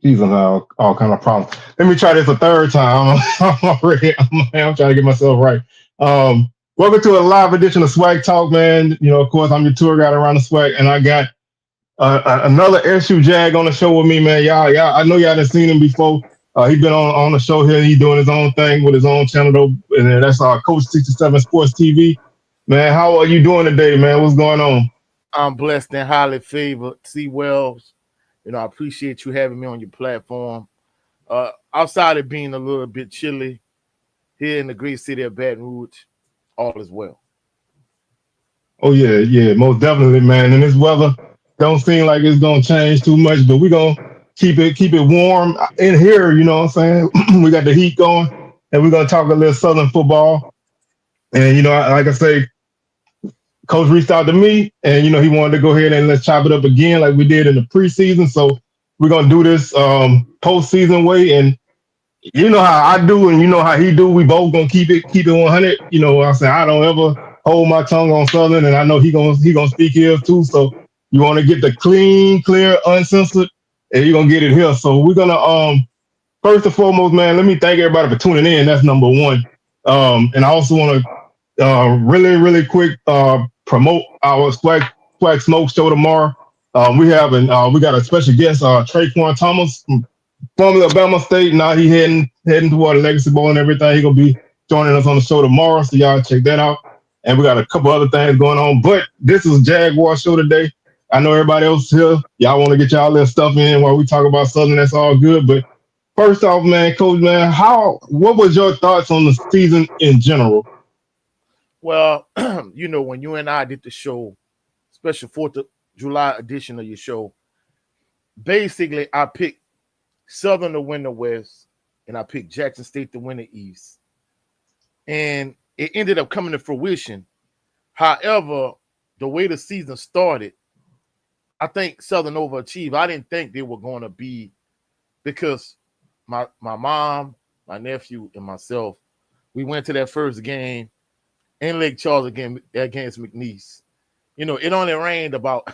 She's all kind of problems. Let me try this a third time. I'm trying to get myself right. Welcome to a live edition of Swag Talk, man. Of course, I'm your tour guide around the swag, and I got another SU Jag on the show with me, man. Y'all, I know y'all done seen him before. He been on the show here. He doing his own thing with his own channel, though, and that's Coach67sportstv. Man, how are you doing today, man? What's going on? I'm blessed and highly favored. C. Wells, I appreciate you having me on your platform. Outside of being a little bit chilly here in the great city of Baton Rouge, all is well. Oh yeah, most definitely, man. And this weather don't seem like it's gonna change too much, but we're gonna keep it warm in here. You know what I'm saying? We got the heat going, and we're gonna talk a little Southern football. And like I say, Coach reached out to me, and he wanted to go ahead and let's chop it up again, like we did in the preseason. So we're gonna do this postseason way, and you know how I do, and you know how he do. We both gonna keep it 100. I say I don't ever hold my tongue on Southern, and I know he gonna speak here too. So you want to get the clean, clear, uncensored, and you're gonna get it here. So we're gonna first and foremost, man. Let me thank everybody for tuning in. That's number one. And I also want to really quick promote our Swag Smoke show tomorrow. We got a special guest, Traquan Thomas from formerly Alabama State. Now he heading toward the Legacy Bowl and everything. He gonna be joining us on the show tomorrow, so y'all check that out. And we got a couple other things going on, but this is Jaguar show today. I know everybody else here. Y'all want to get y'all little stuff in while we talk about Southern. That's all good. But first off, man, Coach, man, what was your thoughts on the season in general? Well, when you and I did the show, special 4th of July edition of your show, basically I picked Southern to win the West, and I picked Jackson State to win the East. And it ended up coming to fruition. However, the way the season started, I think Southern overachieved. I didn't think they were going to be, because my mom, my nephew, and myself, we went to that first game in Lake Charles against McNeese. It only rained about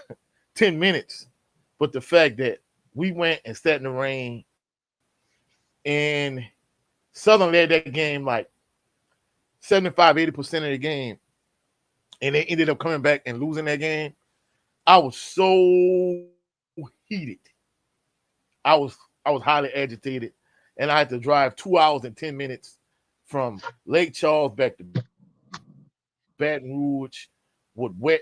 10 minutes, but the fact that we went and sat in the rain, and Southern led that game like 75-80% of the game, and they ended up coming back and losing that game. I was so heated. I was highly agitated, and I had to drive 2 hours and 10 minutes from Lake Charles back to Baton Rouge with wet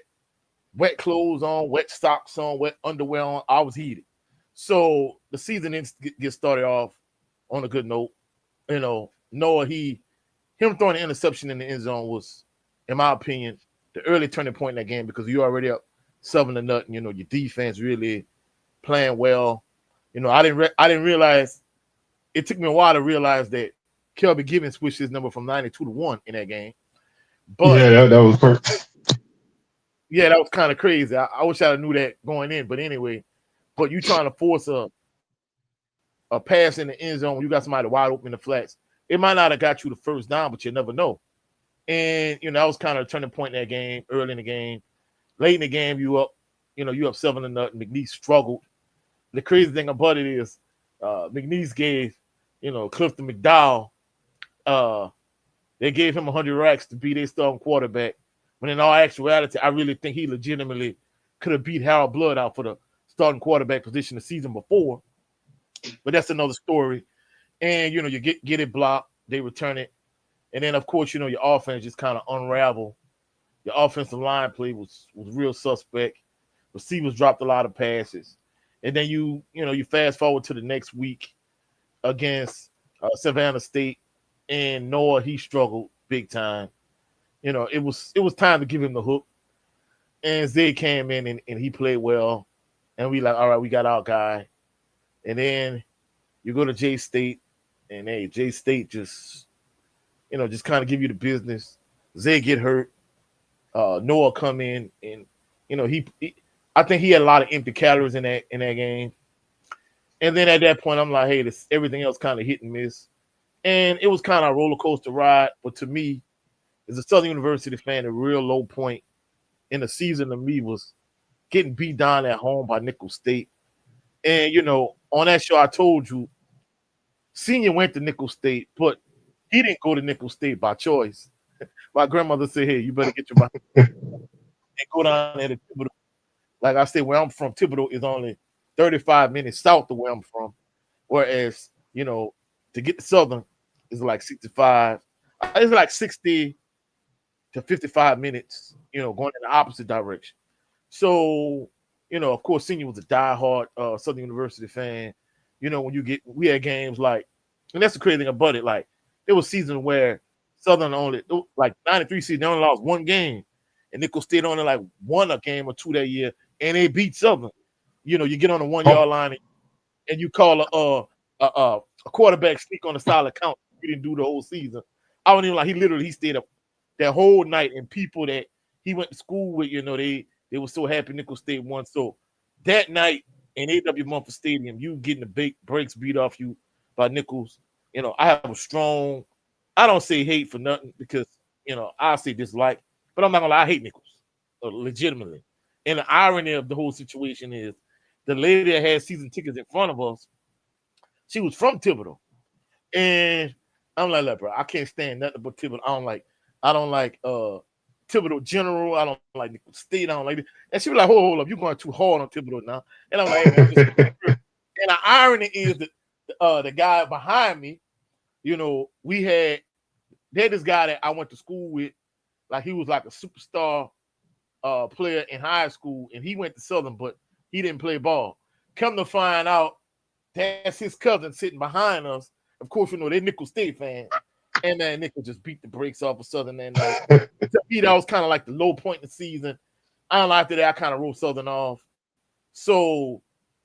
clothes on, wet socks on, wet underwear on. I was heated. So the season didn't get started off on a good note. Noah, him throwing the interception in the end zone was, in my opinion, the early turning point in that game, because you already up 7-0. Your defense really playing well. I didn't realize. It took me a while to realize that Kelby Givens switched his number from 92 to 1 in that game. But Yeah, that was perfect. Yeah, that was kind of crazy. I wish I knew that going in. But anyway, you trying to force a pass in the end zone when you got somebody wide open in the flats. It might not have got you the first down, but you never know. And that was kind of a turning point in that game, early in the game. Late in the game, you up 7-0. McNeese struggled. The crazy thing about it is McNeese gave, Clifton McDowell, they gave him 100 racks to be their starting quarterback. When in all actuality, I really think he legitimately could have beat Harold Blood out for the starting quarterback position the season before. But that's another story. And, you get it blocked. They return it. And then, of course, your offense just kind of unraveled. Your offensive line play was real suspect. Receivers dropped a lot of passes. And then you fast forward to the next week against Savannah State, and Noah, he struggled big time. It was time to give him the hook. And Zay came in and he played well. And we like, all right, we got our guy. And then you go to J State, and hey, J State just kind of give you the business. Zay get hurt. Noah come in, and I think he had a lot of empty calories in that game. And then at that point, I'm like, hey, everything else kind of hit and miss. And it was kind of a roller coaster ride. But to me, as a Southern University fan, the real low point in the season to me was getting beat down at home by Nicholls State. And, on that show, I told you, Senior went to Nickel State, but he didn't go to Nickel State by choice. My grandmother said, "Hey, you better get your behind and go down there to Thibodeau." Like I said, where I'm from, Thibodeau is only 35 minutes south of where I'm from. Whereas, to get to Southern is like 65. It's like 60 to 55 minutes, going in the opposite direction. So, of course, Senior was a diehard Southern University fan. When we had games like, and that's the crazy thing about it, like, there was seasons where Southern only, like 93 season, they only lost one game. And Nickel State only like won a game or two that year, and they beat Southern. You get on the 1 yard line and you call a quarterback sneak on a solid count. He didn't do the whole season. I don't even like. He stayed up that whole night, and people that he went to school with, they were so happy Nickel State won. So that night in A.W. Mumford Stadium, you getting the big breaks beat off you by Nichols. I have a strong. I don't say hate for nothing because I say dislike, but I'm not gonna lie. I hate Nichols, legitimately. And the irony of the whole situation is the lady that had season tickets in front of us, she was from Thibodeau. And I'm like, look, bro, I can't stand nothing but Thibodeau. I don't like Thibodeau General. I don't like Nickel State. I don't like it. And she was like, hold up, you're going too hard on Thibodeau now. And I'm like, hey, man, and the irony is that the guy behind me, we had this guy that I went to school with, like he was like a superstar player in high school, and he went to Southern, but he didn't play ball. Come to find out, that's his cousin sitting behind us. Of course, they're Nickel State fans. And then Nickel just beat the brakes off of Southern that night. To me, that was kind of like the low point in the season. I don't like that. I kind of wrote Southern off. So,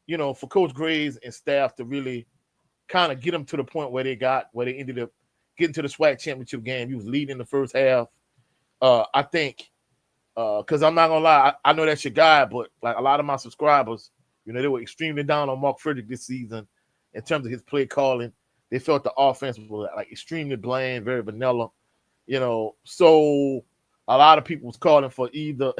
for Coach Graves and staff to really kind of get them to the point where they ended up getting to the SWAC championship game. He was leading the first half. I think, because I'm not going to lie, I know that's your guy, but like a lot of my subscribers, they were extremely down on Mark Frederick this season in terms of his play calling. They felt the offense was like extremely bland, very vanilla, So a lot of people was calling for either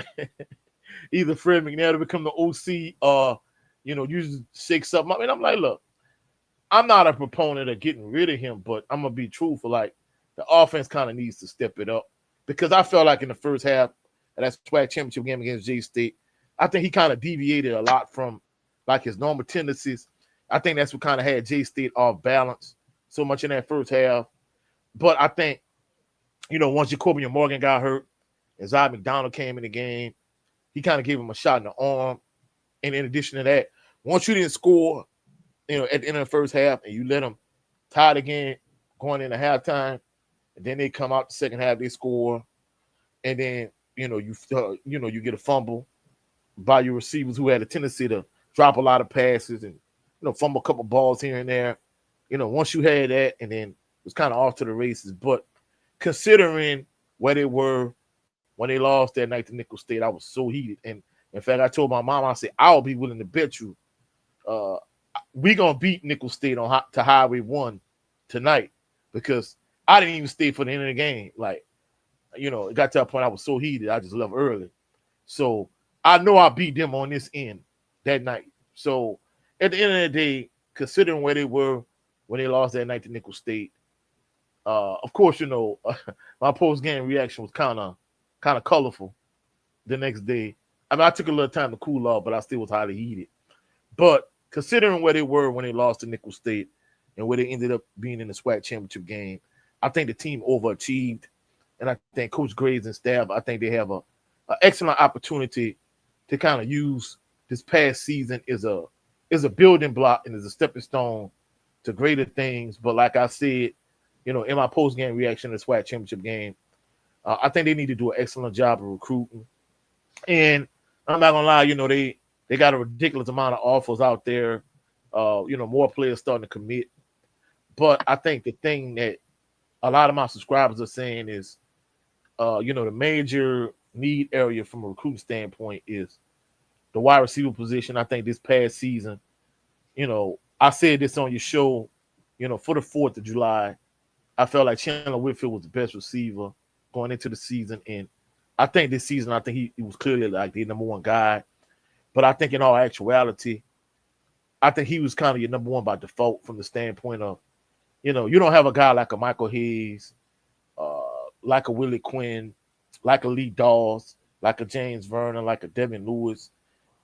Fred McNair to become the OC or, you shake something up. And I'm like, look, I'm not a proponent of getting rid of him, but I'm gonna be truthful. Like the offense kind of needs to step it up because I felt like in the first half of that SWAC championship game against J-State, I think he kind of deviated a lot from like his normal tendencies. I think that's what kind of had J-State off balance so much in that first half. But I think, once Jacoby and Morgan got hurt and Zod McDonald came in the game, he kind of gave him a shot in the arm. And in addition to that, once you didn't score, at the end of the first half and you let them tie the game going into halftime, and then they come out the second half, they score, and then, you get a fumble by your receivers who had a tendency to drop a lot of passes and, fumble a couple balls here and there. Once you had that, and then it was kind of off to the races. But considering where they were when they lost that night to Nickel State, I was so heated. And in fact, I told my mom, I said, I'll be willing to bet you we're going to beat Nickel State to Highway 1 tonight because I didn't even stay for the end of the game. Like, it got to a point I was so heated, I just left early. So I know I beat them on this end that night. So at the end of the day, considering where they were when they lost that night to Nickel State, of course, my post-game reaction was kind of colorful the next day. I mean, I took a little time to cool off, but I still was highly heated. But considering where they were when they lost to Nickel State and where they ended up being in the SWAC championship game, I think the team overachieved. And I think Coach Graves and staff, I think they have an excellent opportunity to kind of use this past season as a building block and as a stepping stone to greater things. But like I said, in my post-game reaction to the SWAC championship game, I think they need to do an excellent job of recruiting. And I'm not going to lie, they got a ridiculous amount of offers out there. More players starting to commit. But I think the thing that a lot of my subscribers are saying is, the major need area from a recruiting standpoint is the wide receiver position. I think this past season, I said this on your show, for the 4th of July, I felt like Chandler Whitfield was the best receiver going into the season. And I think this season, he was clearly like the number one guy. But I think in all actuality, I think he was kind of your number one by default from the standpoint of, you know, you don't have a guy like a Michael Hayes, like a Willie Quinn, like a Lee Dawes, like a James Vernon, like a Devin Lewis.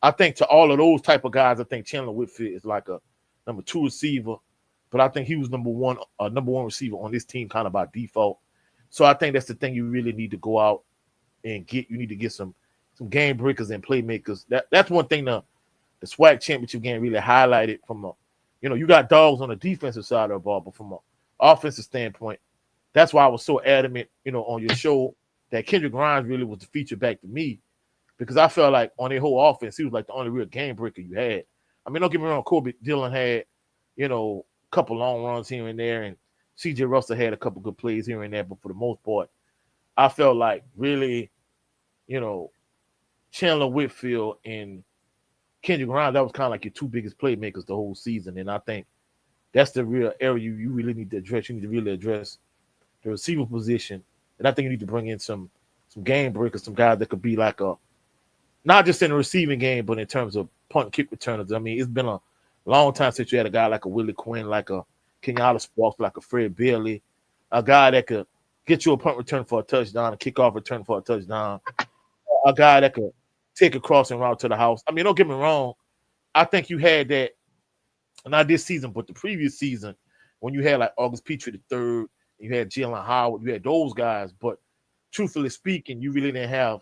I think to all of those type of guys, I think Chandler Whitfield is like a number 2 receiver, but I think he was number one receiver on this team kind of by default. So I think that's the thing you really need to go out and get. You need to get some game breakers and playmakers. That's one thing the SWAC championship game really highlighted from a, you know, you got dogs on the defensive side of the ball, but from an offensive standpoint, that's why I was so adamant, you know, on your show that Kendrick Grimes really was the feature back to me, because I felt like on their whole offense, he was like the only real game breaker you had. I mean, don't get me wrong, Kobe Dillon had, you know, a couple long runs here and there, and CJ Russell had a couple good plays here and there, but for the most part, I felt like really, you know, Chandler Whitfield and Kendrick Grimes, that was kind of like your two biggest playmakers the whole season. And I think that's the real area you really need to address. You need to really address the receiver position. And I think you need to bring in some game breakers, some guys that could be like a, not just in the receiving game, but in terms of punt and kick returners. I mean, it's been a long time since you had a guy like a Willie Quinn, like a Kenyatta Sparks, like a Fred Bailey, a guy that could get you a punt return for a touchdown, a kickoff return for a touchdown, a guy that could take a crossing route to the house. I mean, don't get me wrong. I think you had that, not this season, but the previous season, when you had like August Petrie the third, you had Jalen Howard, you had those guys. But truthfully speaking, you really didn't have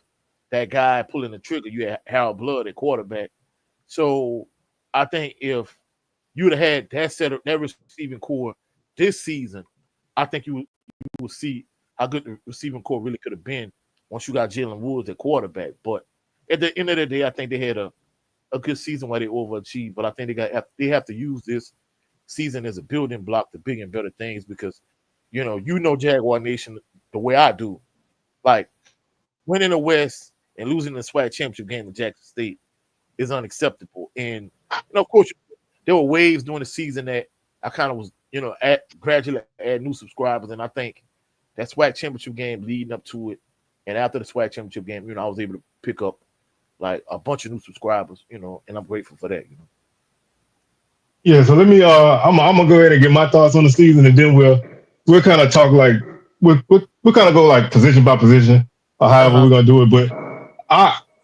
that guy pulling the trigger. You had Harold Blood at quarterback. So I think if you would have had that set of that receiving core this season, I think you would see how good the receiving core really could have been once you got Jalen Woods at quarterback. But at the end of the day, I think they had a good season where they overachieved. But I think they have to use this season as a building block to bigger and better things, because you know Jaguar Nation the way I do. Like winning the West and losing the SWAC championship game in Jackson State is unacceptable. And of course, there were waves during the season that I kind of was, gradually add new subscribers. And I think that SWAC championship game leading up to it, and after the SWAC championship game, I was able to pick up like a bunch of new subscribers, and I'm grateful for that. Yeah, so let me I'm gonna go ahead and get my thoughts on the season, and then we'll kind of talk like we'll kind of go like position by position or however we're gonna do it. But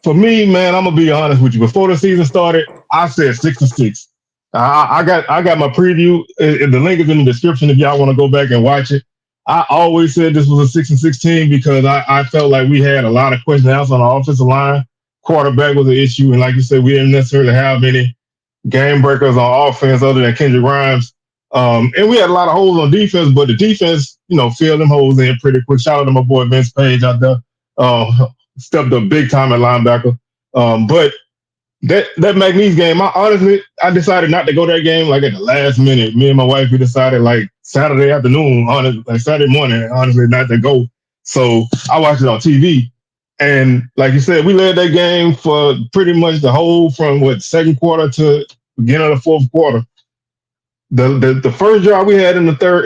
for me, man, I'm gonna be honest with you. Before the season started, I said 6-6. I got my preview. The link is in the description if y'all want to go back and watch it. I always said this was a 6-6 team because I felt like we had a lot of question outs on the offensive line. Quarterback was an issue, and like you said, we didn't necessarily have any game breakers on offense other than Kendrick Grimes. And we had a lot of holes on defense, but the defense, filled them holes in pretty quick. Shout out to my boy Vince Page out there. Stepped up big time at linebacker. But that McNeese game, I decided not to go that game like at the last minute. Me and my wife, we decided like Saturday afternoon, like Saturday morning, honestly, not to go. So I watched it on TV. And like you said, we led that game for pretty much the whole from second quarter to beginning of the fourth quarter. The first drive we had in the third,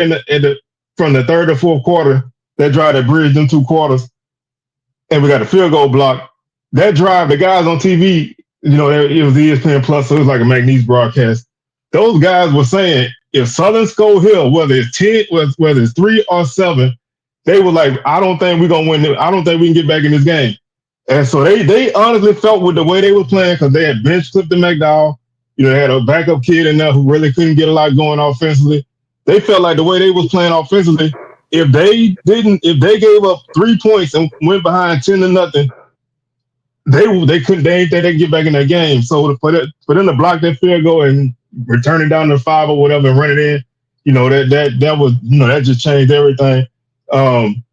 from the third to fourth quarter, that drive that bridged them 2 quarters, and we got a field goal block. That drive, the guys on TV, it was ESPN Plus, so it was like a McNeese broadcast. Those guys were saying if Southern score here, whether it's 10, whether it's 3 or 7, they were like, I don't think we're gonna win. I don't think we can get back in this game. And so they honestly felt with the way they were playing, because they had bench Clifton McDowell. They had a backup kid in there who really couldn't get a lot going offensively. They felt like the way they was playing offensively, if they gave up 3 points and went behind 10-0, they ain't think they could get back in that game. So for them to block that field goal and return it down to 5 or whatever and run it in, that was that just changed everything. And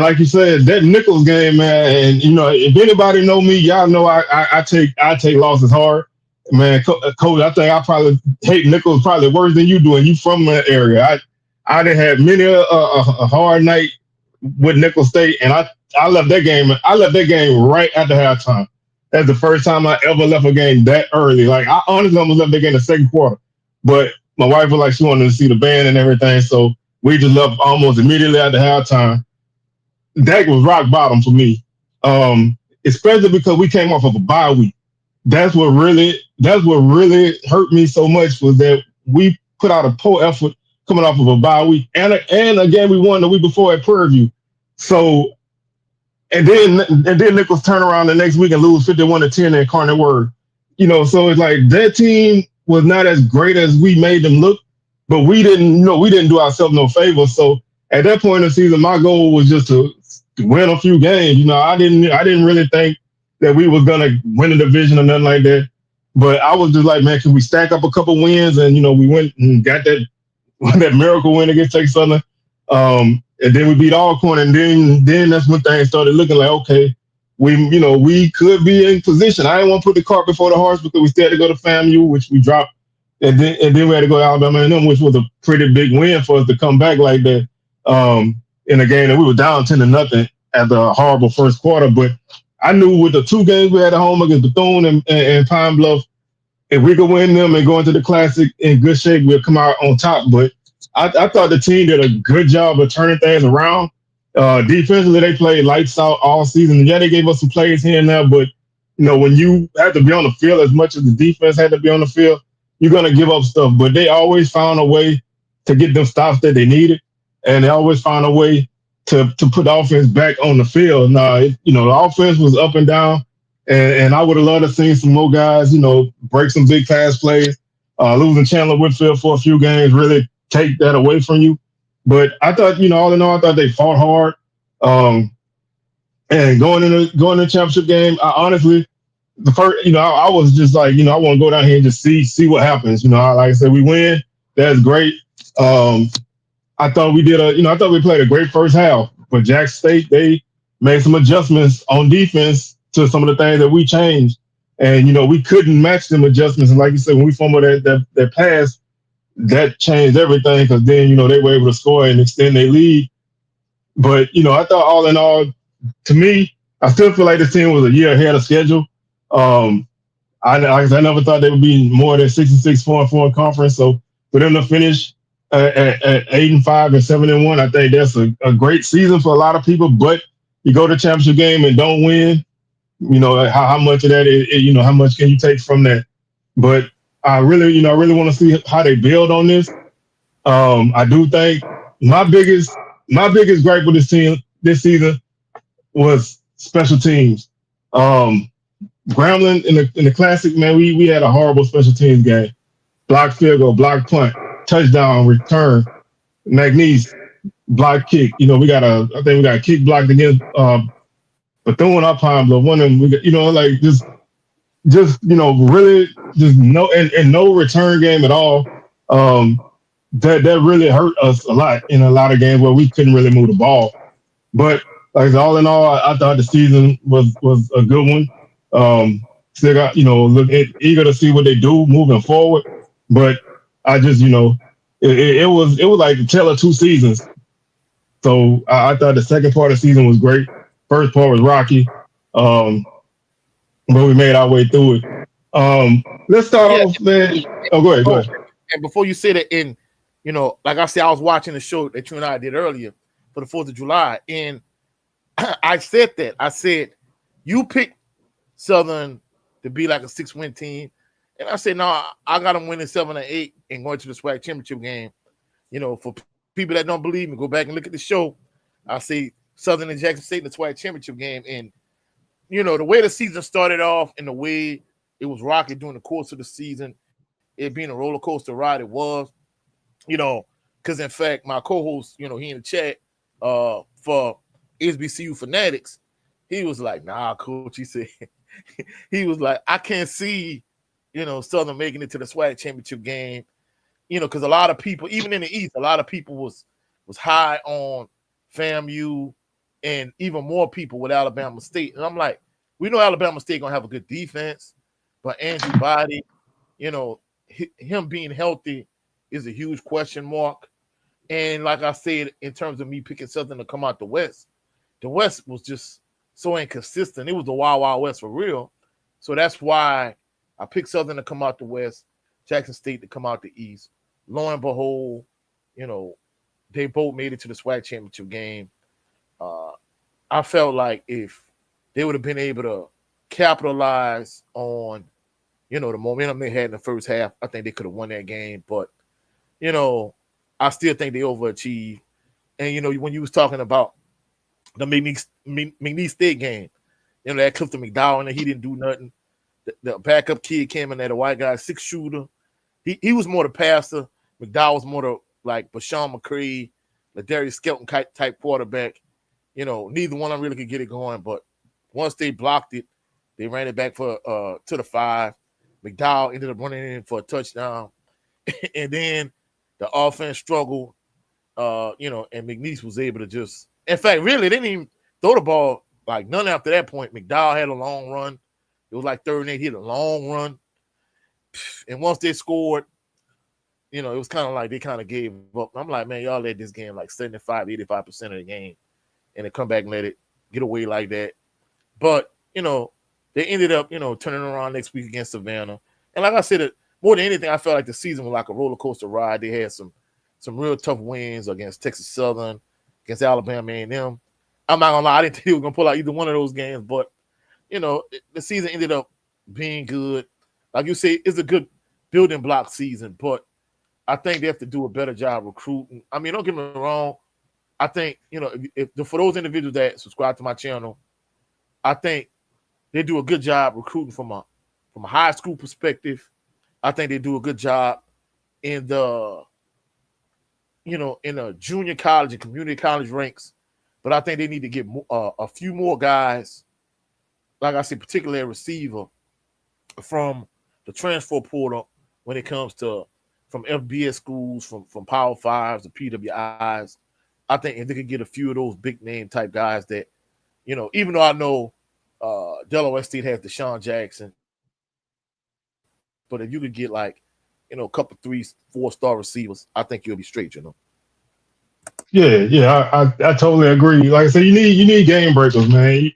like you said, that Nichols game, man, and if anybody know me, y'all know I take losses hard, man. Coach, I think I probably hate Nichols probably worse than you do, and you from that area. I done had many a hard night with Nichols State, and I left that game. I left that game right after halftime. That's the first time I ever left a game that early. Like I honestly almost left that game in the second quarter, but my wife was like she wanted to see the band and everything, so we just left almost immediately after halftime. That was rock bottom for me, especially because we came off of a bye week. that's what really hurt me so much was that we put out a poor effort coming off of a bye week, and again we won the week before at Prairie View. So and then Nichols turn around the next week and lose 51-10 at Incarnate Word. So it's like that team was not as great as we made them look, but we didn't do ourselves no favor. So at that point in the season, my goal was just to win a few games. I didn't really think that we was gonna win the division or nothing like that. But I was just like, man, can we stack up a couple wins? And we went and got that that miracle win against Texas Southern. And then we beat Alcorn, and then that's when things started looking like, okay, we could be in position. I didn't want to put the cart before the horse because we still had to go to FAMU, which we dropped, and then we had to go to Alabama A&M, which was a pretty big win for us to come back like that in a game that we were down 10-0 at the horrible first quarter. But I knew with the two games we had at home against Bethune and Pine Bluff, if we could win them and go into the Classic in good shape, we'll come out on top. But I thought the team did a good job of turning things around. Defensively, they played lights out all season. Yeah, they gave us some plays here and there, but when you have to be on the field as much as the defense had to be on the field, you're gonna give up stuff. But they always found a way to get them stops that they needed, and they always found a way to put the offense back on the field. Now, the offense was up and down, and I would have loved to see some more guys, break some big pass plays. Losing Chandler Whitfield for a few games really take that away from you. But I thought, all in all, I thought they fought hard. And going in the championship game, I honestly, the first, I was just like, I want to go down here and just see what happens. Like I said, we win. That's great. I thought we played a great first half. But Jackson State, they made some adjustments on defense to some of the things that we changed. And, we couldn't match them adjustments. And like you said, when we fumbled that pass, that changed everything because then, they were able to score and extend their lead. But, I thought all in all, to me, I still feel like this team was a year ahead of schedule. I never thought they would be more than 6-6, 4-4 in conference. So for them to finish at 8-5 and 7-1, I think that's a great season for a lot of people. But you go to the championship game and don't win, how much of that is, how much can you take from that? But I really want to see how they build on this. I do think my biggest gripe with this team this season was special teams. Grambling in the Classic, man, we had a horrible special teams game. Block field goal, block punt, touchdown, return, McNeese, block kick. I think we got a kick blocked against Bethune or Pine Bluff. One of them, we got, like just really just no return game at all. That really hurt us a lot in a lot of games where we couldn't really move the ball. But like I said, all in all, I thought the season was a good one. Still got eager to see what they do moving forward. But I just it was like the tale of two seasons. So I thought the second part of the season was great. First part was rocky. But we made our way through it. Let's start off, man. Oh, go ahead. And before you say that, like I said, I was watching the show that you and I did earlier for the 4th of July, and I said that. I said, you picked Southern to be like a 6-win team, and I said, no, I got them winning 7 or 8 and going to the SWAC championship game. For people that don't believe me, go back and look at the show. I say Southern and Jackson State in the SWAC championship game, and the way the season started off and the way it was rocky during the course of the season, it being a roller coaster ride, it was, because in fact, my co-host, he in the chat for HBCU Fanatics, he was like, nah, coach, he said, he was like, I can't see, Southern making it to the SWAC championship game, because a lot of people, even in the East, a lot of people was high on FAMU, and even more people with Alabama State. And I'm like, we know Alabama State going to have a good defense, but Andrew Body, him being healthy is a huge question mark. And like I said, in terms of me picking something to come out the West was just so inconsistent. It was the Wild Wild West for real. So that's why I picked Southern to come out the West, Jackson State to come out the East. Lo and behold, they both made it to the SWAC championship game. I felt like if they would have been able to capitalize on The momentum they had in the first half, I think they could have won that game. But, you know, I still think they overachieved. And, when you was talking about the McNeese State game, that Clifton McDowell, and he didn't do nothing. The backup kid came in there, the white guy, 6-shooter. He was more the passer. McDowell was more the, like, Bashawn McCree, the Darius Skelton type quarterback. Neither one of them really could get it going. But once they blocked it, they ran it back for to the 5. McDowell ended up running in for a touchdown. And then the offense struggled, and McNeese was able to just – in fact, really, they didn't even throw the ball like none after that point. McDowell had a long run. It was like 3rd and 8. He had a long run. And once they scored, it was kind of like they kind of gave up. I'm like, man, y'all let this game like 75, 85% of the game. And they come back and let it get away like that. But, they ended up, turning around next week against Savannah. And like I said, more than anything, I felt like the season was like a roller coaster ride. They had some real tough wins against Texas Southern, against Alabama A&M. I'm not going to lie, I didn't think they were going to pull out either one of those games. But, the season ended up being good. Like you say, it's a good building block season. But I think they have to do a better job recruiting. I mean, don't get me wrong. I think, for those individuals that subscribe to my channel, I think they do a good job recruiting from a high school perspective. I think they do a good job in the junior college and community college ranks. But I think they need to get a few more guys, like I said, particularly a receiver from the transfer portal when it comes to from FBS schools, from Power 5s to PWIs. I think if they could get a few of those big name type guys that, even though I know Delaware State has Deshaun Jackson, but if you could get like, a couple 3, 4-star receivers, I think you'll be straight, Yeah, I totally agree. Like I said, you need game breakers, man.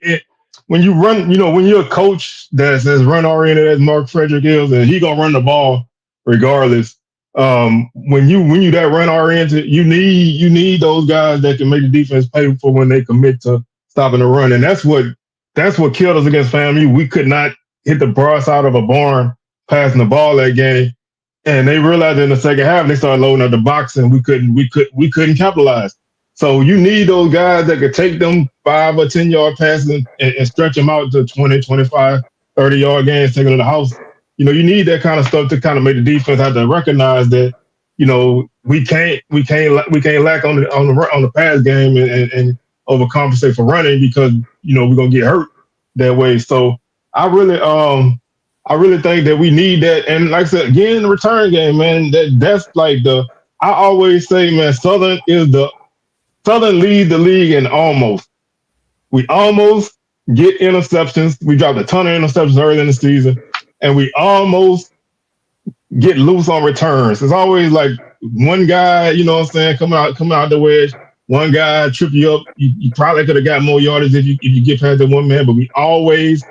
When you run, when you're a coach that's as run oriented as Mark Frederick is, and he gonna run the ball regardless. When you that run oriented, you need those guys that can make the defense pay for when they commit to stopping the run, and that's what killed us against FAMU. We could not hit the broadside of a barn passing the ball that game. And they realized in the second half they started loading up the box, and we couldn't capitalize. So you need those guys that could take them 5 or 10 yard passes and stretch them out to 20, 25, 30 yard games, take them to the house. You need that kind of stuff to kind of make the defense have to recognize that we can't lack on the pass game and overcompensate for running because we're gonna get hurt that way. So I really think that we need that. And like I said, again, the return game, man, that's like I always say, man, Southern leads the league in almost. We almost get interceptions. We dropped a ton of interceptions early in the season, and we almost get loose on returns. It's always like one guy, coming out the wedge, one guy trip you up. You probably could have got more yardage if you get past that one man, but we always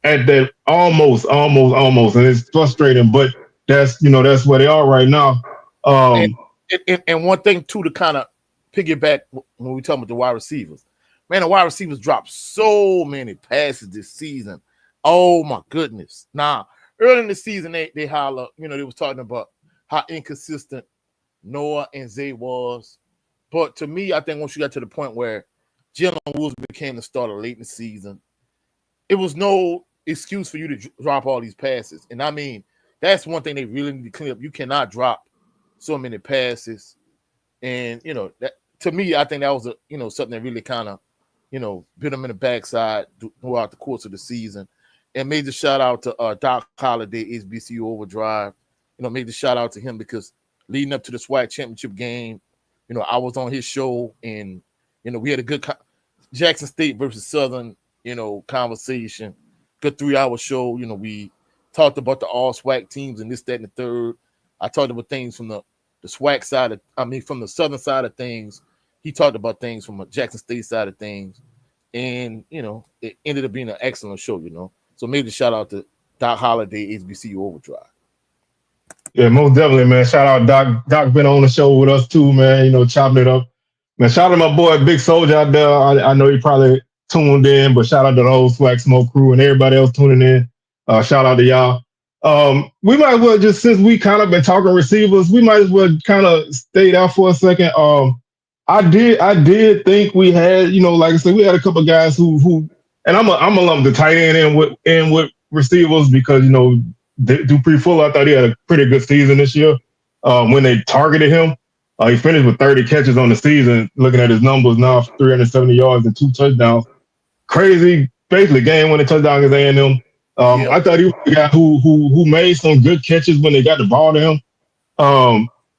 at that almost, and it's frustrating, but that's where they are right now. And one thing too to kind of piggyback when we talk about the wide receivers, man, the wide receivers dropped so many passes this season. Oh my goodness! Now early in the season, they holler, they was talking about how inconsistent Noah and Zay was, but to me, I think once you got to the point where Jalen Woods became the starter late in the season, it was no excuse for you to drop all these passes. And I mean, that's one thing they really need to clean up. You cannot drop so many passes. And, that to me, I think that was something that really kind of, bit them in the backside throughout the course of the season. And major shout out to Doc Holliday, HBCU Overdrive. Major shout out to him because leading up to the SWAC championship game, I was on his show and, we had a good Jackson State versus Southern, conversation. Good 3-hour show. We talked about the all SWAC teams and this, that, and the third. I talked about things from the SWAC side from the Southern side of things. He talked about things from the Jackson State side of things. And, it ended up being an excellent show, So maybe shout out to Doc Holliday, HBCU Overdrive. Yeah, most definitely, man. Shout out Doc. Doc been on the show with us too, man, chopping it up. Man, shout out to my boy Big Soldier out there. I know he probably tuned in, but shout out to the whole Swag Smoke crew and everybody else tuning in. Shout out to y'all. We might as well just since we kind of been talking receivers, we might as well kind of stay there for a second. I did think we had, like I said, we had a couple of guys who, and I'm a lump the tight end in with receivers because Dupree Fuller, I thought he had a pretty good season this year. When they targeted him, he finished with 30 catches on the season. Looking at his numbers now, 370 yards and 2 touchdowns. Crazy, basically game-winning touchdown against A&M. Yeah. I thought he was the guy who made some good catches when they got the ball to him.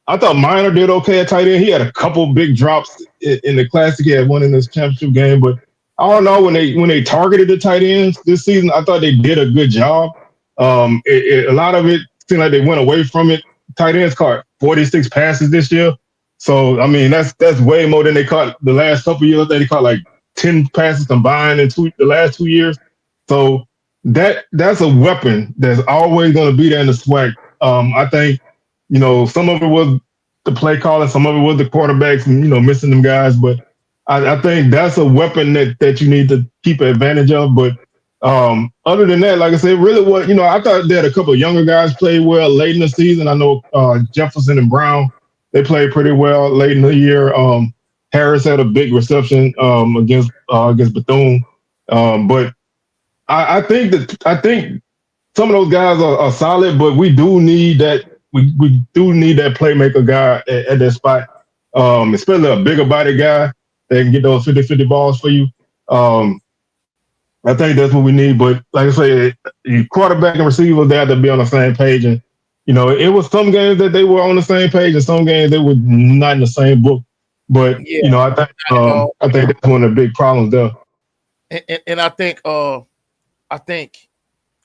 I thought Minor did okay at tight end. He had a couple big drops in the Classic. He had one in this championship game, but I don't know when they targeted the tight ends this season. I thought they did a good job. A lot of it seemed like they went away from it. Tight ends caught 46 passes this year, so I mean that's way more than they caught the last couple of years. They caught like 10 passes combined in the last 2 years. So that's a weapon that's always going to be there in the SWAC. I think some of it was the play calling, some of it was the quarterbacks and missing them guys. But I think that's a weapon that you need to keep advantage of. But other than that, like I said, really what I thought they had a couple of younger guys play well late in the season. I know Jefferson and Brown, they played pretty well late in the year. Harris had a big reception against Bethune, but I think some of those guys are solid, but we do need that. We do need that playmaker guy at that spot, especially a bigger body guy that can get those 50-50 balls for you. I think that's what we need. But like I say, quarterback and receivers, they have to be on the same page. And it was some games that they were on the same page, and some games they were not in the same book. But Yeah. I think that's one of the big problems there. And I think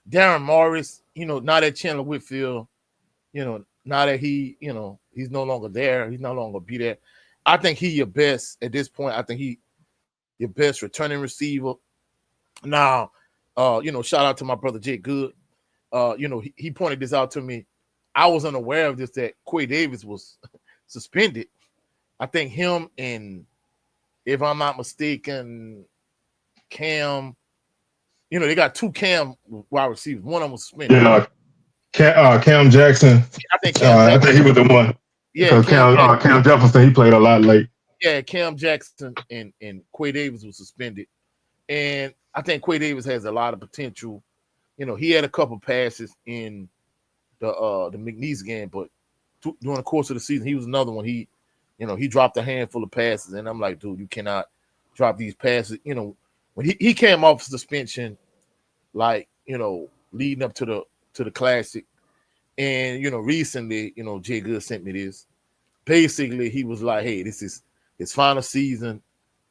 Darren Morris, now that Chandler Whitfield, now that he, he's no longer there, he's no longer be there. I think he your best at this point. I think he your best returning receiver. Now, shout out to my brother Jake Good. He pointed this out to me. I was unaware of this, that Quay Davis was suspended. I think him and, if I'm not mistaken, Cam, they got two Cam wide receivers. One of them was suspended. Cam Jackson. I think he was the one. Yeah, Cam Jefferson, he played a lot late. Yeah, Cam Jackson and Quay Davis was suspended. And I think Quay Davis has a lot of potential. He had a couple passes in the McNeese game, but during the course of the season, he was another one. He dropped a handful of passes, and I'm like, dude, you cannot drop these passes. When he came off suspension, leading up to the Classic, and recently, Jay Good sent me this. Basically, he was like, hey, this is his final season,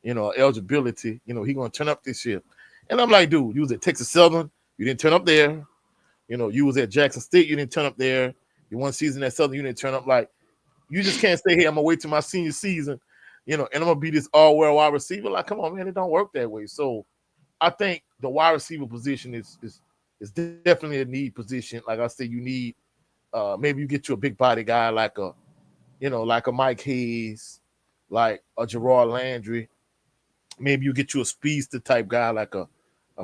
eligibility. He gonna turn up this year. And I'm like, dude, you was at Texas Southern, you didn't turn up there. You was at Jackson State, you didn't turn up there. You won season at Southern, you didn't turn up. Like, you just can't stay here. I'm gonna wait till my senior season, and I'm gonna be this all-world wide receiver. Like, come on, man, it don't work that way. So I think the wide receiver position is definitely a need position. Like I said, you need maybe you get you a big body guy like a Mike Hayes, like a Gerard Landry. Maybe you get you a speedster type guy like a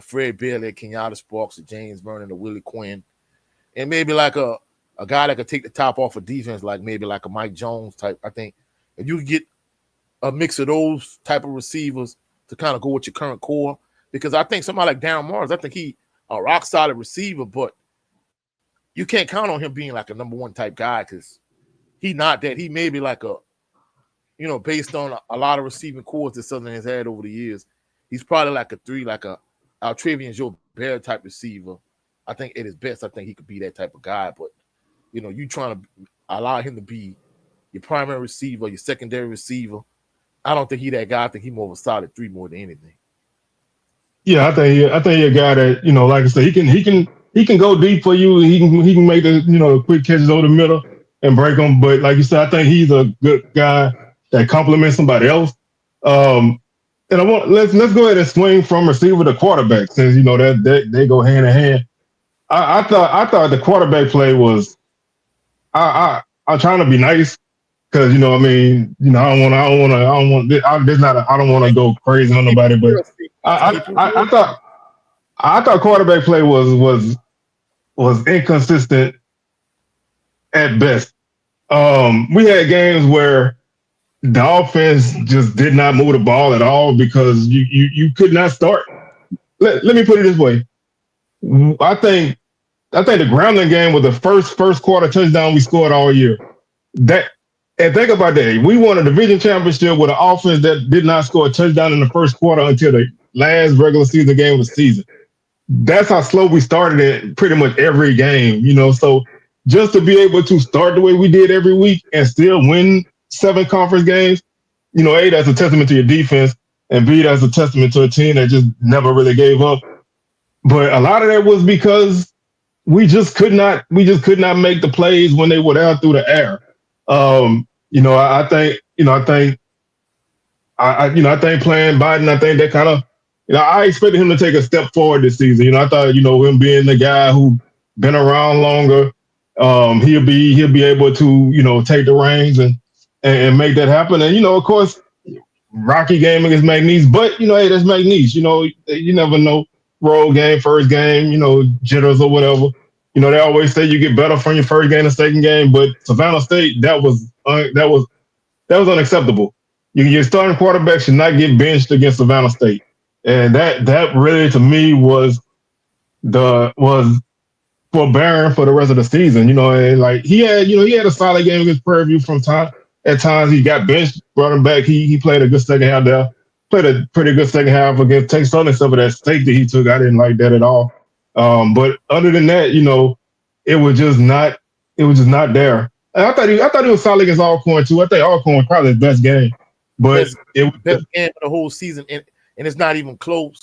Fred Bailey, Kenyatta Sparks, or James Vernon, or Willie Quinn, and maybe like a guy that could take the top off of defense, like maybe like a Mike Jones type. I think if you get a mix of those type of receivers to kind of go with your current core, because I think somebody like Darren Morris, I think he a rock solid receiver, but you can't count on him being like a number one type guy because he not that. He may be like a, based on a lot of receiving cores that Southern has had over the years, he's probably like a 3, like a Altravian Joe Bear type receiver. I think at his best, I think he could be that type of guy. But, you trying to allow him to be your primary receiver, your secondary receiver. I don't think he that guy. I think he more of a solid 3 more than anything. Yeah, I think he's a guy that, like I said, he can go deep for you. He can make the quick catches over the middle and break them. But like you said, I think he's a good guy that complements somebody else. And let's go ahead and swing from receiver to quarterback, since that they go hand in hand. I thought the quarterback play was I'm trying to be nice because I don't want to go crazy on nobody, but I thought quarterback play was was inconsistent at best. We had games where the offense just did not move the ball at all because you could not start. Let me put it this way. I think the Grambling game was the first quarter touchdown we scored all year. That and think about that. We won a division championship with an offense that did not score a touchdown in the first quarter until the last regular season game of the season. That's how slow we started it pretty much every game, So just to be able to start the way we did every week and still win 7 conference games, A, that's a testament to your defense, and B, that's a testament to a team that just never really gave up. But a lot of that was because we just could not make the plays when they were out through the air. I think playing Biden, I think that kind of, I expected him to take a step forward this season. I thought, him being the guy who been around longer, he'll be able to, take the reins and make that happen. And, of course, rocky game against McNeese, but, hey, that's McNeese. You never know. Road game, first game, jitters or whatever. They always say you get better from your first game to second game, but Savannah State, that was unacceptable. Your starting quarterback should not get benched against Savannah State, and that really to me was forbearing for the rest of the season. And like he had a solid game against Prairie View from time. At times he got benched, brought him back. He played a good second half there. Played a pretty good second half against Texas Southern. Some of that safety he took, I didn't like that at all. But other than that, it was just not there. And I thought he was solid against Alcorn too. I think Alcorn was probably his best game, but it was best game of the whole season, and it's not even close.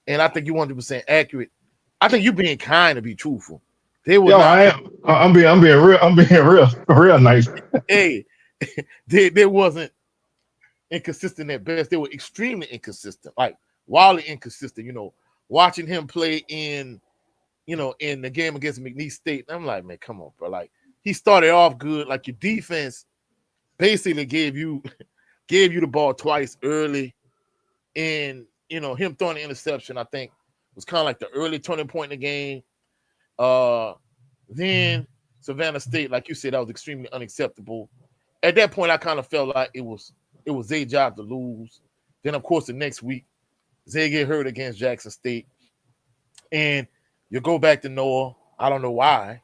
And I think you 100% accurate. I think you're being kind to be truthful. I am. I'm being real nice. Hey, they wasn't inconsistent at best. They were extremely inconsistent, like wildly inconsistent. Watching him play in the game against McNeese State, I'm like, man, come on, bro. Like he started off good. Like your defense basically gave you the ball twice early, and him throwing the interception, I think, was kind of like the early turning point in the game. Then Savannah State, like you said, that was extremely unacceptable. At that point, I kind of felt like it was Zay's job to lose. Then, of course, the next week, Zay get hurt against Jackson State, and you go back to Noah. I don't know why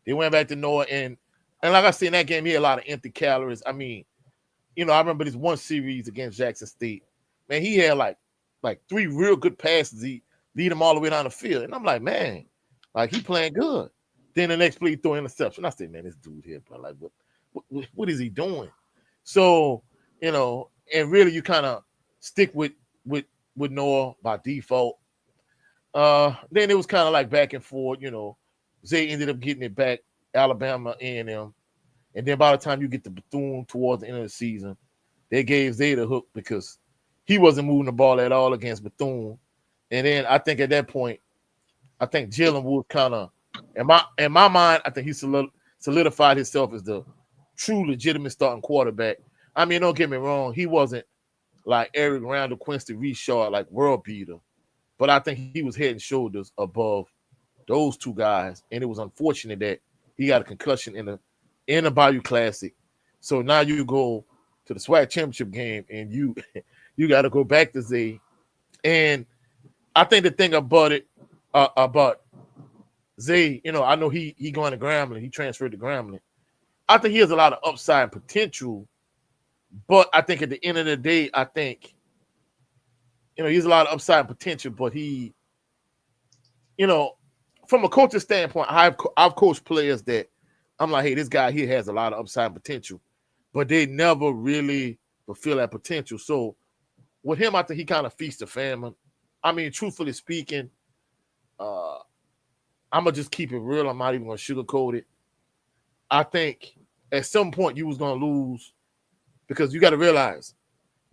they went back to Noah, and like I said, in that game, he had a lot of empty calories. I mean, I remember this one series against Jackson State. Man, he had like 3 real good passes. He lead him all the way down the field, and I'm like, man, like he playing good. Then the next play, he throw interception. I said, man, this dude here, bro, like what is he doing? So, and really you kind of stick with Noah by default. Then it was kind of like back and forth, Zay ended up getting it back, Alabama, A&M. And then by the time you get to Bethune towards the end of the season, they gave Zay the hook because he wasn't moving the ball at all against Bethune. And then I think at that point, I think Jalen Wood kind of, in my mind, I think he solidified himself as the true legitimate starting quarterback. I mean, don't get me wrong, he wasn't like Eric Randall, Quincy Reshard, like world beater, but I think he was head and shoulders above those two guys. And it was unfortunate that he got a concussion in the Bayou Classic. So now you go to the SWAC championship game and you got to go back to Zay. And I think the thing about Zay, I know he going to Grambling. He transferred to Grambling. I think he has a lot of upside and potential, but I think at the end of the day, I think, he has a lot of upside and potential, but he, from a coaching standpoint, I've coached players that I'm like, hey, this guy here has a lot of upside and potential, but they never really fulfill that potential. So with him, I think he kind of feasts the famine. I mean, truthfully speaking, I'm going to just keep it real. I'm not even going to sugarcoat it. I think at some point you was going to lose because you got to realize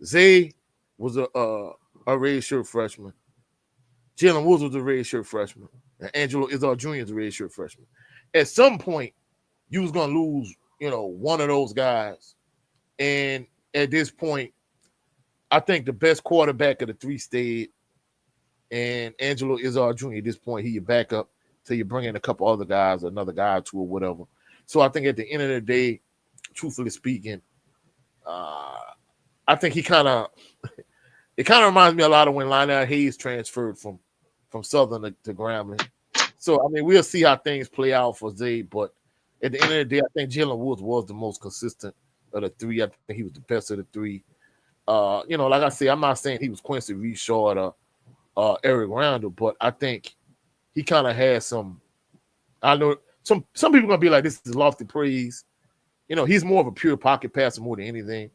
Zay was a redshirt freshman. Jalen Woods was a redshirt freshman. And Angelo Izzard Jr. is a redshirt freshman. At some point, you was going to lose, one of those guys. And at this point, I think the best quarterback of the 3 stayed. And Angelo Izzard Jr. at this point, he your backup. till you bring in a couple other guys, another guy or two or whatever. So I think at the end of the day, truthfully speaking, I think it kind of reminds me a lot of when Lionel Hayes transferred from Southern to Grambling. So I mean, we'll see how things play out for Zay, but at the end of the day, I think Jalen Woods was the most consistent of the three. I think he was the best of the three. Like I say, I'm not saying he was Quincy Richard or Eric Randall, but I think he kind of had some. I know some people gonna be like, this is lofty praise. He's more of a pure pocket passer more than anything.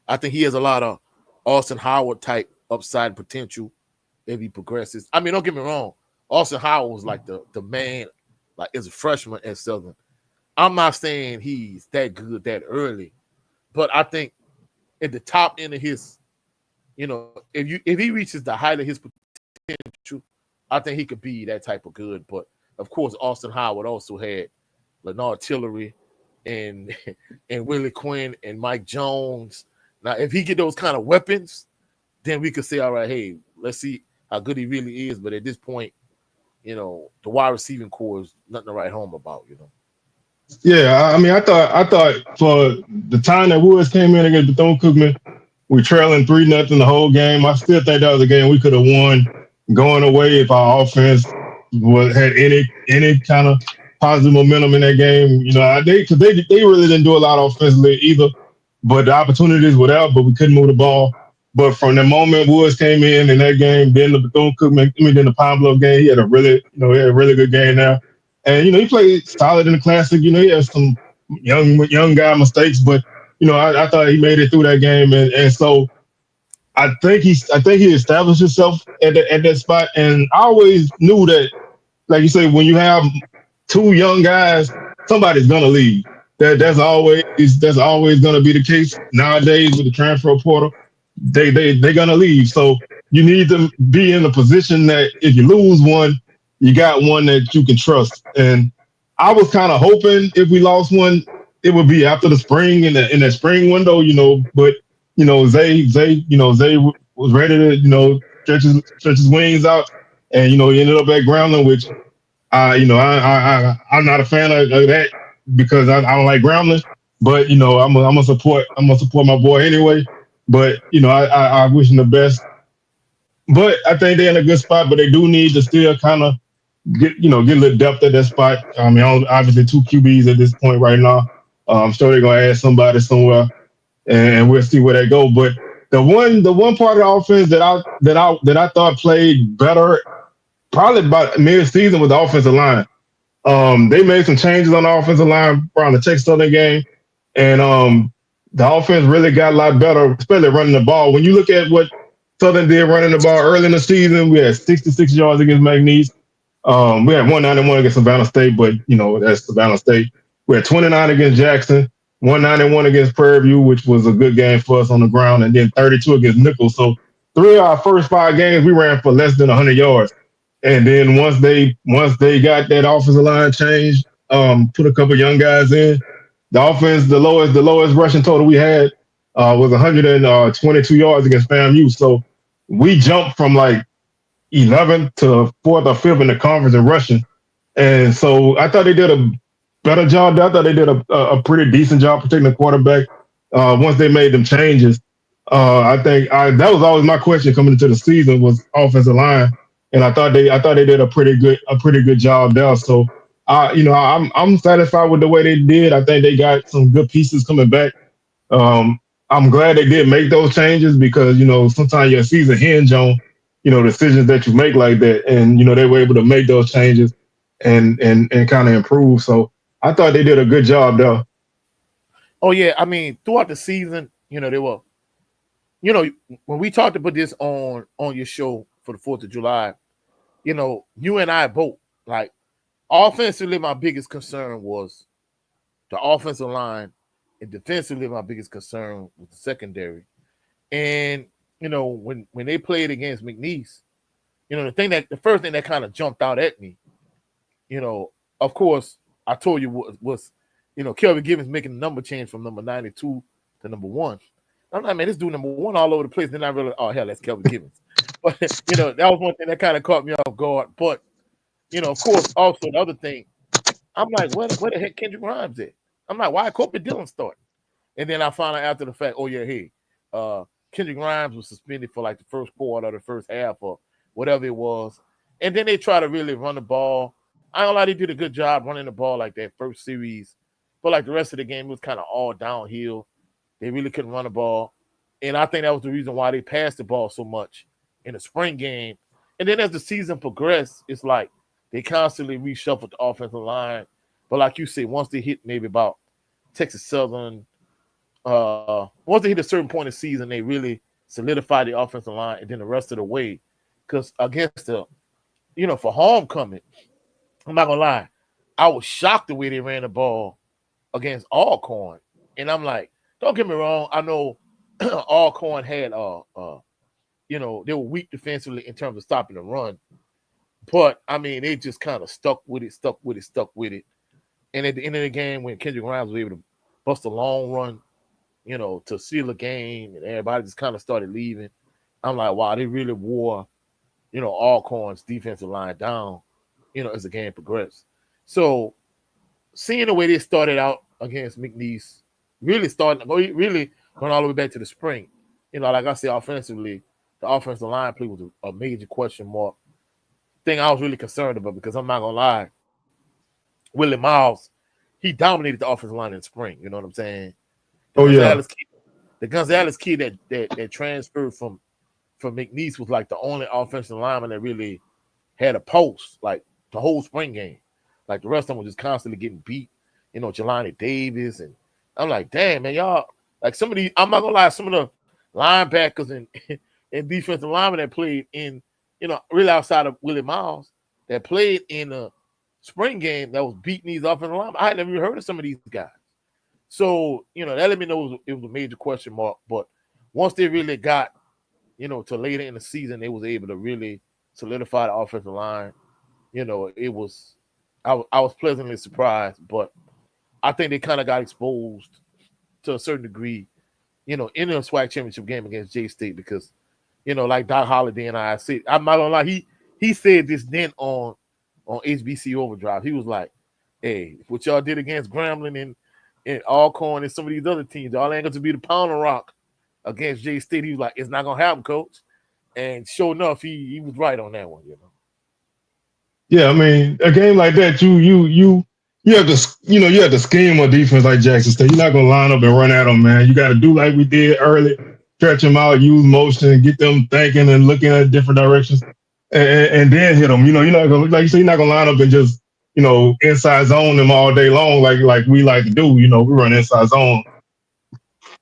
I think he has a lot of Austin Howard type upside potential if he progresses. I mean, don't get me wrong. Austin Howard was like the man, like as a freshman at Southern. I'm not saying he's that good that early, but I think at the top end of his, if he reaches the height of his potential, I think he could be that type of good. But of course, Austin Howard also had Leonard Tillery and Willie Quinn and Mike Jones. Now, if he get those kind of weapons, then we could say, all right, hey, let's see how good he really is. But at this point, the wide receiving core is nothing to write home about, Yeah, I mean, I thought for the time that Woods came in against Bethune-Cookman, we trailing 3-0 the whole game. I still think that was a game we could have won going away if our offense had any kind of positive momentum in that game. Because they really didn't do a lot offensively either, but the opportunities were out, but we couldn't move the ball. But from the moment Woods came in that game, then the Bethune-Cookman, then the Pine Bluff game, he had a really good game now. And, he played solid in the Classic. He had some young guy mistakes, but, I thought he made it through that game. And so I think he established himself at that spot. And I always knew that, like you say, when you have two young guys, somebody's going to leave. That's always going to be the case nowadays with the transfer portal. They're going to leave. So you need to be in a position that if you lose one, you got one that you can trust. And I was kind of hoping if we lost one, it would be after the spring in that spring window, but Zay was ready to, stretch his wings out, and he ended up at Grambling, which I'm not a fan of that because I don't like Grambling, but I'm gonna support my boy anyway. But I wish him the best. But I think they're in a good spot, but they do need to still kind of get a little depth at that spot. I mean, obviously 2 QBs at this point right now. I'm sure they're gonna add somebody somewhere, and we'll see where they go. But the one part of the offense that I thought played better, probably about mid-season, with the offensive line. They made some changes on the offensive line around the Texas Southern game, and the offense really got a lot better, especially running the ball. When you look at what Southern did running the ball early in the season, we had 66 yards against McNeese. We had 191 against Savannah State, but that's Savannah State. We had 29 against Jackson, 191 against Prairie View, which was a good game for us on the ground, and then 32 against Nichols. So 3 of our first 5 games, we ran for less than 100 yards. And then once they got that offensive line changed, put a couple young guys in, the offense, the lowest rushing total we had was 122 yards against FAMU. So we jumped from like 11th to 4th or 5th in the conference in rushing. And so I thought they did a better job. I thought they did a pretty decent job protecting the quarterback once they made them changes. I think that was always my question coming into the season was offensive line, and I thought they did a pretty good job there. So I'm satisfied with the way they did. I think they got some good pieces coming back. I'm glad they did make those changes because sometimes your season hinge on decisions that you make like that, and they were able to make those changes and kind of improve. So I thought they did a good job there. Oh yeah, I mean throughout the season, they were, when we talked about this on your show for the 4th of July, you and I both, like, offensively, my biggest concern was the offensive line, and defensively, my biggest concern was the secondary. And when they played against McNeese, the first thing that kind of jumped out at me, of course, I told you was Kelvin Gibbons making the number change from number 92 to number 1. I'm like, man, this dude number 1 all over the place. Then I realized, oh hell, that's Kelvin Gibbons. But that was one thing that kind of caught me off guard. But Of course, also the other thing, I'm like, where the heck Kendrick Grimes at? I'm like, why Kobe Dillon starting? And then I found out after the fact, oh yeah, hey, Kendrick Grimes was suspended for like the first quarter or the first half or whatever it was. And then they try to really run the ball. I don't know, they did a good job running the ball like that first series. But like the rest of the game, it was kind of all downhill. They really couldn't run the ball. And I think that was the reason why they passed the ball so much in the spring game. And then as the season progressed, it's like they constantly reshuffled the offensive line. But like you said, once they hit maybe about Texas Southern, once they hit a certain point in the season, they really solidified the offensive line, and then the rest of the way. Because against for homecoming, I'm not gonna lie, I was shocked the way they ran the ball against Alcorn, and I'm like, don't get me wrong, I know Alcorn had they were weak defensively in terms of stopping the run, but I mean they just kind of stuck with it. And at the end of the game, when Kendrick Grimes was able to bust a long run, to seal a game, and everybody just kind of started leaving. I'm like, wow, they really wore, Alcorn's defensive line down, as the game progressed. So seeing the way they started out against McNeese, really going all the way back to the spring, like I said, offensively, the offensive line play was a major question mark. Thing I was really concerned about, because I'm not gonna lie, Willie Miles, he dominated the offensive line in the spring. You know what I'm saying? The Gonzalez kid that transferred from McNeese was like the only offensive lineman that really had a post like the whole spring game. Like the rest of them was just constantly getting beat. Jelani Davis, and I'm like, damn man, y'all like some of these. I'm not gonna lie, some of the linebackers and defensive linemen that played in, really outside of Willie Miles, that played in the spring game that was beating these offensive linemen. I had never even heard of some of these guys. So, that let me know it was a major question mark. But once they really got, to later in the season, they was able to really solidify the offensive line. It was I was pleasantly surprised, but I think they kind of got exposed to a certain degree, in the SWAC championship game against J State, because, like Doc Holliday and I said, I'm not gonna lie, he said this then on HBC Overdrive. He was like, hey, what y'all did against Grambling and Alcorn and some of these other teams, y'all ain't going to be the pound of rock against J State. He was like, it's not going to happen, coach. And sure enough, he was right on that one, Yeah, I mean, a game like that, you have to, you have to scheme a defense like Jackson State. You're not gonna line up and run at them, man. You got to do like we did early, stretch them out, use motion, get them thinking and looking at different directions, and then hit them. You're not gonna, like you said, you're not gonna line up and just, inside zone them all day long like we like to do. We run inside zone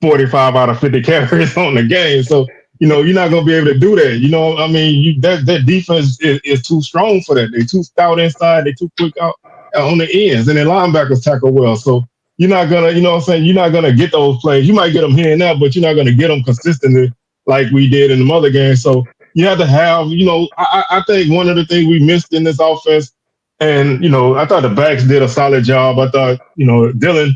45 out of 50 carries on the game, so. You're not going to be able to do that. I mean, that defense is too strong for that. They're too stout inside. They're too quick out on the ends. And their linebackers tackle well. So you're not going to, you know what I'm saying? You're not going to get those plays. You might get them here and there, but you're not going to get them consistently like we did in the other game. So you have to have, I think one of the things we missed in this offense, and, I thought the backs did a solid job. I thought, Dylan,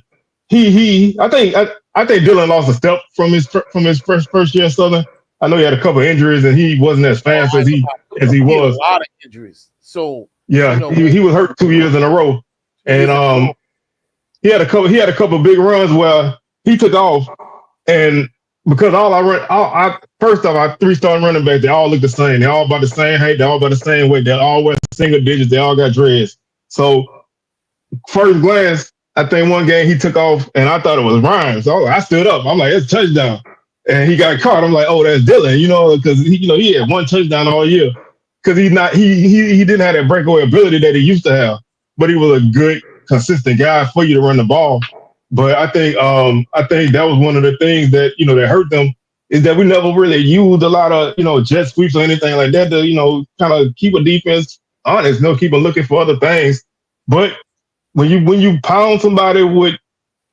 I think Dylan lost a step from his first year at Southern. I know he had a couple of injuries and he wasn't as fast as he was. He had a lot of injuries. So yeah, he was hurt 2 years in a row, and he had a couple of big runs where he took off, and because first off, our 3 starting running backs, they all look the same. They're all about the same height. They're all about the same weight. They're all wear single digits. They all got dreads. So first glance, I think one game he took off, and I thought it was Ryan. So I stood up. I'm like, it's a touchdown. And he got caught. I'm like, oh, that's Dylan, because he had 1 touchdown all year. Because he didn't have that breakaway ability that he used to have, but he was a good, consistent guy for you to run the ball. But I think that was one of the things that that hurt them, is that we never really used a lot of jet sweeps or anything like that to kind of keep a defense honest, keep them looking for other things. But when you pound somebody with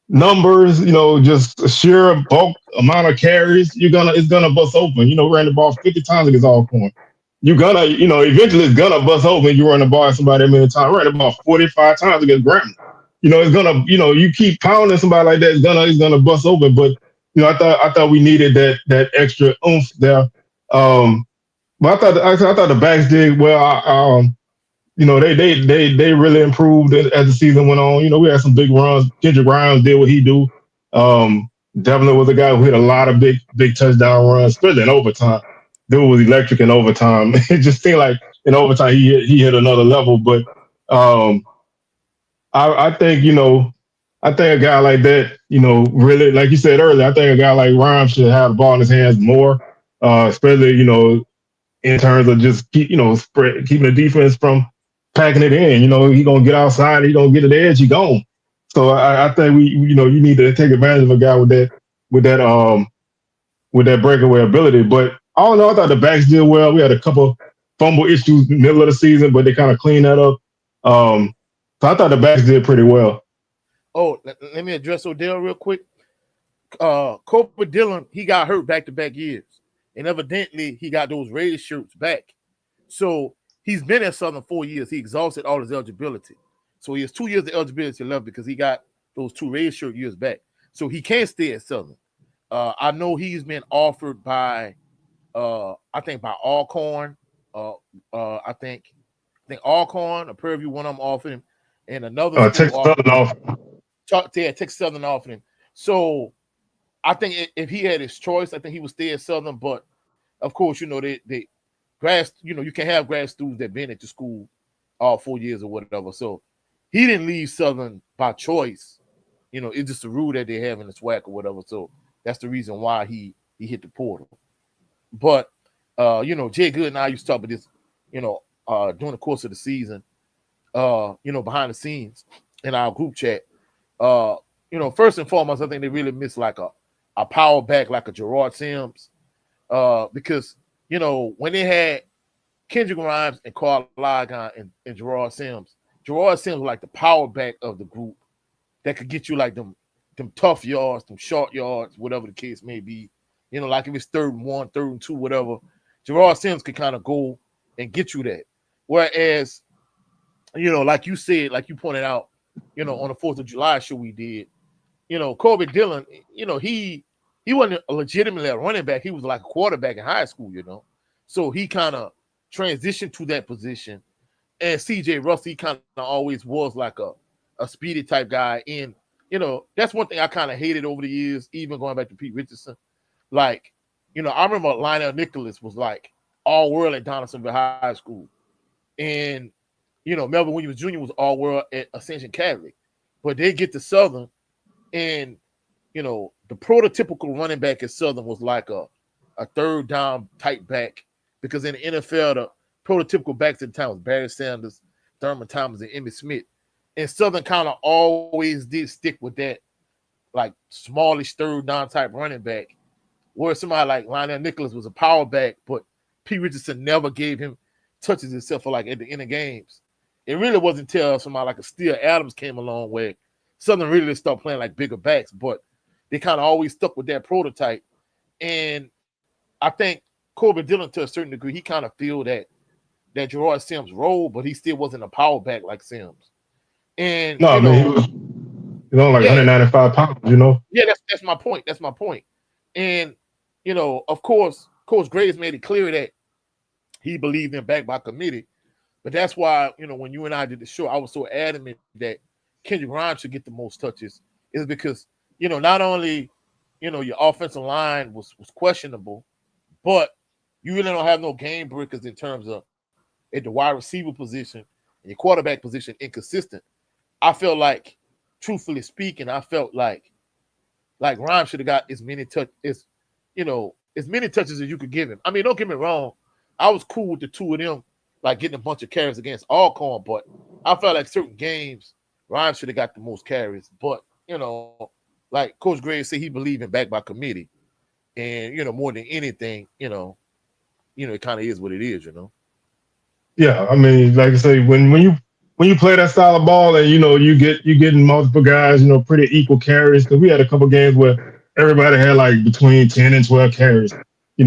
numbers, just sheer bulk amount of carries, it's gonna bust open. Ran the ball 50 times against Alcorn. You're gonna, eventually it's gonna bust open. You run the ball at somebody that many times. Ran the ball 45 times against Grambling. It's gonna, you keep pounding somebody like that, it's gonna bust open. But I thought we needed that extra oomph there. But I thought the backs did well. they really improved as the season went on. We had some big runs. Kendrick Grimes did what he do. Definitely was a guy who hit a lot of big touchdown runs, especially in overtime. Dude was electric in overtime. It just seemed like in overtime he hit another level. But um, I think I think a guy like that, really, like you said earlier, I think a guy like Rhymes should have the ball in his hands more, especially in terms of just keeping the defense from packing it in. He gonna get outside, he gonna get to the edge, he gone. So I think you need to take advantage of a guy with that with that breakaway ability. But all in all, I thought the backs did well. We had a couple fumble issues in the middle of the season, but they kind of cleaned that up. So I thought the backs did pretty well. Oh, let me address Odell real quick. Cooper Dillon, he got hurt back-to-back years. And evidently, he got those Raiders shirts back. So he's been at Southern 4 years. He exhausted all his eligibility. So he has 2 years of eligibility left because he got those 2 Raiders shirt years back. So he can't stay at Southern. I know he's been offered by, I think by Alcorn. I think Alcorn, a Prairie View, one of them offered him, and another school Texas Southern offered. Texas Southern offered him. So I think if he had his choice, I think he would stay at Southern. But of course, they grass, you can have grad students that been at the school all 4 years or whatever. So he didn't leave Southern by choice. It's just a rule that they have in the SWAC or whatever. So that's the reason why he hit the portal. But Jay Good and I used to talk about this, during the course of the season, behind the scenes in our group chat. First and foremost, I think they really miss like a power back like a Gerard Sims. Because, when they had Kendrick Grimes and Carl Ligon and Gerard Sims was like the power back of the group that could get you like them tough yards, them short yards, whatever the case may be. Like if it's 3rd and 1, 3rd and 2, whatever, Gerard Sims could kind of go and get you that. Whereas, like you said, like you pointed out, on the 4th of July show we did, Corbin Dillon, he wasn't legitimately a running back. He was like a quarterback in high school, So he kind of transitioned to that position. And CJ Russell, he kind of always was like a speedy type guy. And, that's one thing I kind of hated over the years, even going back to Pete Richardson. Like, I remember Lionel Nicholas was like all world at Donaldsonville High School. And, Melvin Williams Jr. was all world at Ascension Catholic. But they get to Southern, and, the prototypical running back at Southern was like a 3rd down type back, because in the NFL, the prototypical backs at the time was Barry Sanders, Thurman Thomas, and Emmitt Smith. And Southern kind of always did stick with that, like, smallish 3rd down type running back, where somebody like Lionel Nicholas was a power back, but Pete Richardson never gave him touches himself for like at the end of games. It really wasn't until somebody like a Steele Adams came along where Southern really started playing like bigger backs, but they kind of always stuck with that prototype. And I think Corbin Dillon, to a certain degree, he kind of feel that Gerard Sims role, but he still wasn't a power back like Sims. And no, I mean, he was like 195 pounds. Yeah, that's my point. That's my point. And of course, Coach Graves made it clear that he believed in back by committee. But that's why, when you and I did the show, I was so adamant that Kendrick Grimes should get the most touches, is because, not only, your offensive line was questionable, but you really don't have no game breakers in terms of at the wide receiver position and your quarterback position inconsistent. I felt like, truthfully speaking, like Grimes should have got as many touches as you could give him. I mean, don't get me wrong. I was cool with the two of them, like getting a bunch of carries against Alcorn, but I felt like certain games, Ryan should have got the most carries. But, like Coach Graves said, he believed in back by committee. And, more than anything, it kind of is what it is, Yeah, I mean, like I say, when you play that style of ball and you getting multiple guys, pretty equal carries, because we had a couple games where everybody had like between 10 and 12 carries. They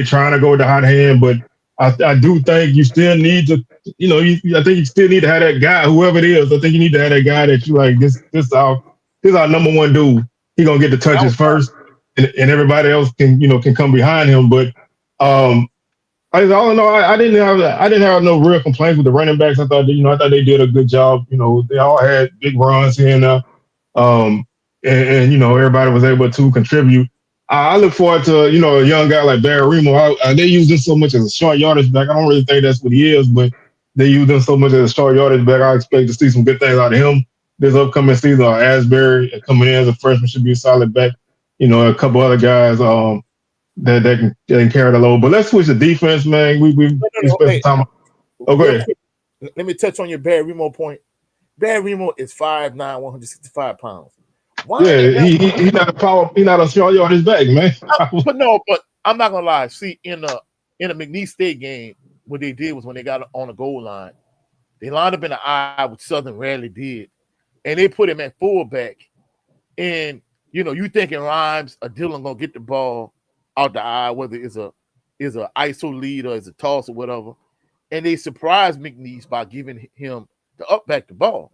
trying to go with the hot hand, but I do think you still need to, I think you still need to have that guy, whoever it is. I think you need to have that guy that you like. This is our number one dude. He gonna get the touches first, and everybody else can come behind him. But All in all, I didn't have no real complaints with the running backs. I thought they did a good job. They all had big runs here and there. Um, and everybody was able to contribute. I look forward to a young guy like Barry Remo. They use him so much as a short yardage back. I don't really think that's what he is, but they use him so much as a short yardage back. I expect to see some good things out of him this upcoming season. Asbury coming in as a freshman should be a solid back. A couple other guys that can carry the load. But let's switch to defense, man. We No. spent some Hey, time. Oh, go real ahead. quick, let me touch on your Barry Remo point. Barry Remo is 5'9", 165 pounds. Why in the Yeah, hell? he not a power. He not a short yardage back, man. But I'm not gonna lie. See, in the McNeese State game, what they did was when they got on the goal line, they lined up in the eye, which Southern rarely did, and they put him at fullback. And you thinking Rhymes or Dylan gonna get the ball out the eye, whether it's a ISO lead or it's a toss or whatever. And they surprised McNeese by giving him the up back the ball.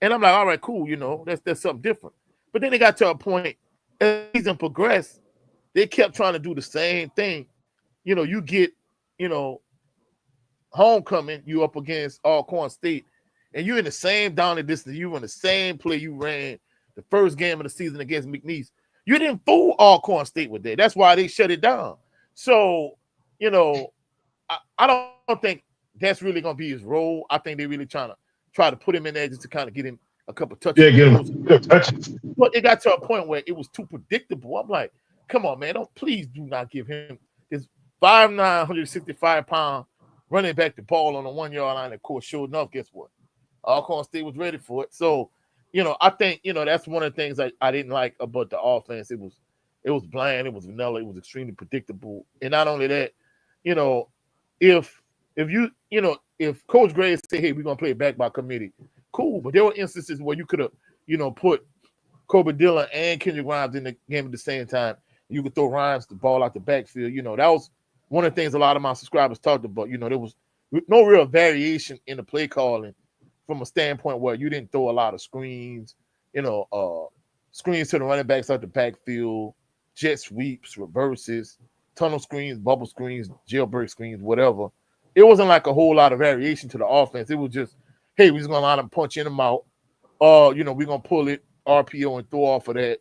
And I'm like, all right, cool, that's something different. But then they got to a point as the season progressed, they kept trying to do the same thing. You get, homecoming, you up against Alcorn State, and you're in the same down and distance. You run the same play you ran the first game of the season against McNeese. You didn't fool Alcorn State with that. That's why they shut it down. So, I don't think that's really going to be his role. I think they're really trying to put him in there just to kind of get him a couple touches. Yeah, get him touches. But it got to a point where it was too predictable. I'm like, come on, man, please do not give him this 5'9", 165-pound running back the ball on the 1 yard line. Of course, sure enough, guess what? Alcorn State was ready for it. So, I think that's one of the things I didn't like about the offense. It was bland, it was vanilla, it was extremely predictable. And not only that, if Coach Gray said, hey, we're gonna play it back by committee, cool. But there were instances where you could have, put Kobe Dillon and Kendrick Rhymes in the game at the same time. You could throw Rhymes the ball out the backfield. That was one of the things a lot of my subscribers talked about. There was no real variation in the play calling from a standpoint where you didn't throw a lot of screens, screens to the running backs out the backfield, jet sweeps, reverses, tunnel screens, bubble screens, jailbreak screens, whatever. It wasn't like a whole lot of variation to the offense. It was just, hey, we're just going to line them punch in them out. We're going to pull it, RPO, and throw off of that.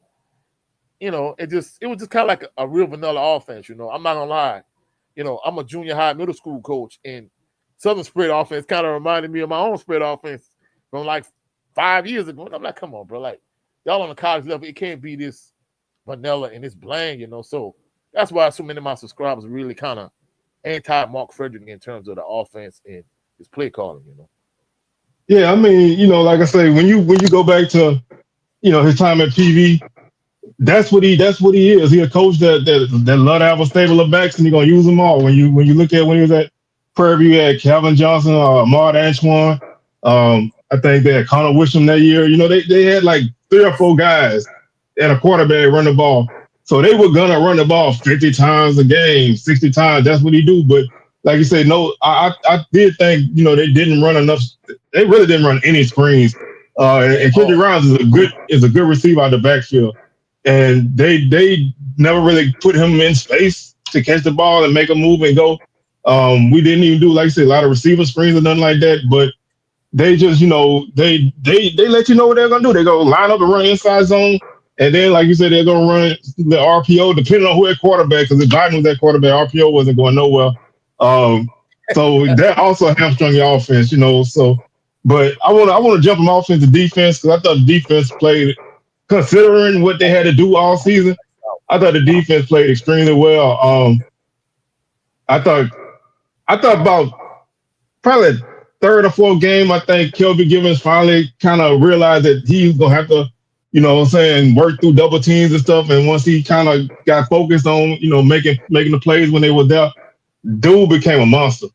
It was just kind of like a real vanilla offense. I'm not going to lie. I'm a junior high middle school coach, and Southern spread offense kind of reminded me of my own spread offense from like 5 years ago. And I'm like, come on, bro. Like, y'all on the college level, it can't be this vanilla and this bland, So that's why so many of my subscribers are really kind of anti-Mark Frederick in terms of the offense and his play calling, Yeah, I mean, like I say, when you go back to his time at PV, that's what he is. He a coach that love to have a stable of backs, and he's gonna use them all. When you look at when he was at Prairie View, had Calvin Johnson, Ahmad Antoine, I think they had Connor Wisham that year. They had like 3 or 4 guys and a quarterback run the ball. So they were gonna run the ball 50 times a game, 60 times. That's what he do. But like you said, no, I did think they didn't run enough. They really didn't run any screens. And Kendrick Rhymes is a good receiver out of the backfield, and they never really put him in space to catch the ball and make a move and go. We didn't even do, like I said, a lot of receiver screens or nothing like that. But they just they let you know what they're gonna do. They go line up and run inside zone. And then, like you said, they're going to run the RPO, depending on who at quarterback, because if Biden was that quarterback, RPO wasn't going nowhere. So that also hamstrung your offense, So, but I want to jump from offense to defense, because I thought the defense played, considering what they had to do all season, I thought the defense played extremely well. I thought about probably third or fourth game, I think Kelby Givens finally kind of realized that he was going to have to, work through double teams and stuff. And once he kind of got focused on, making the plays when they were there, dude became a monster.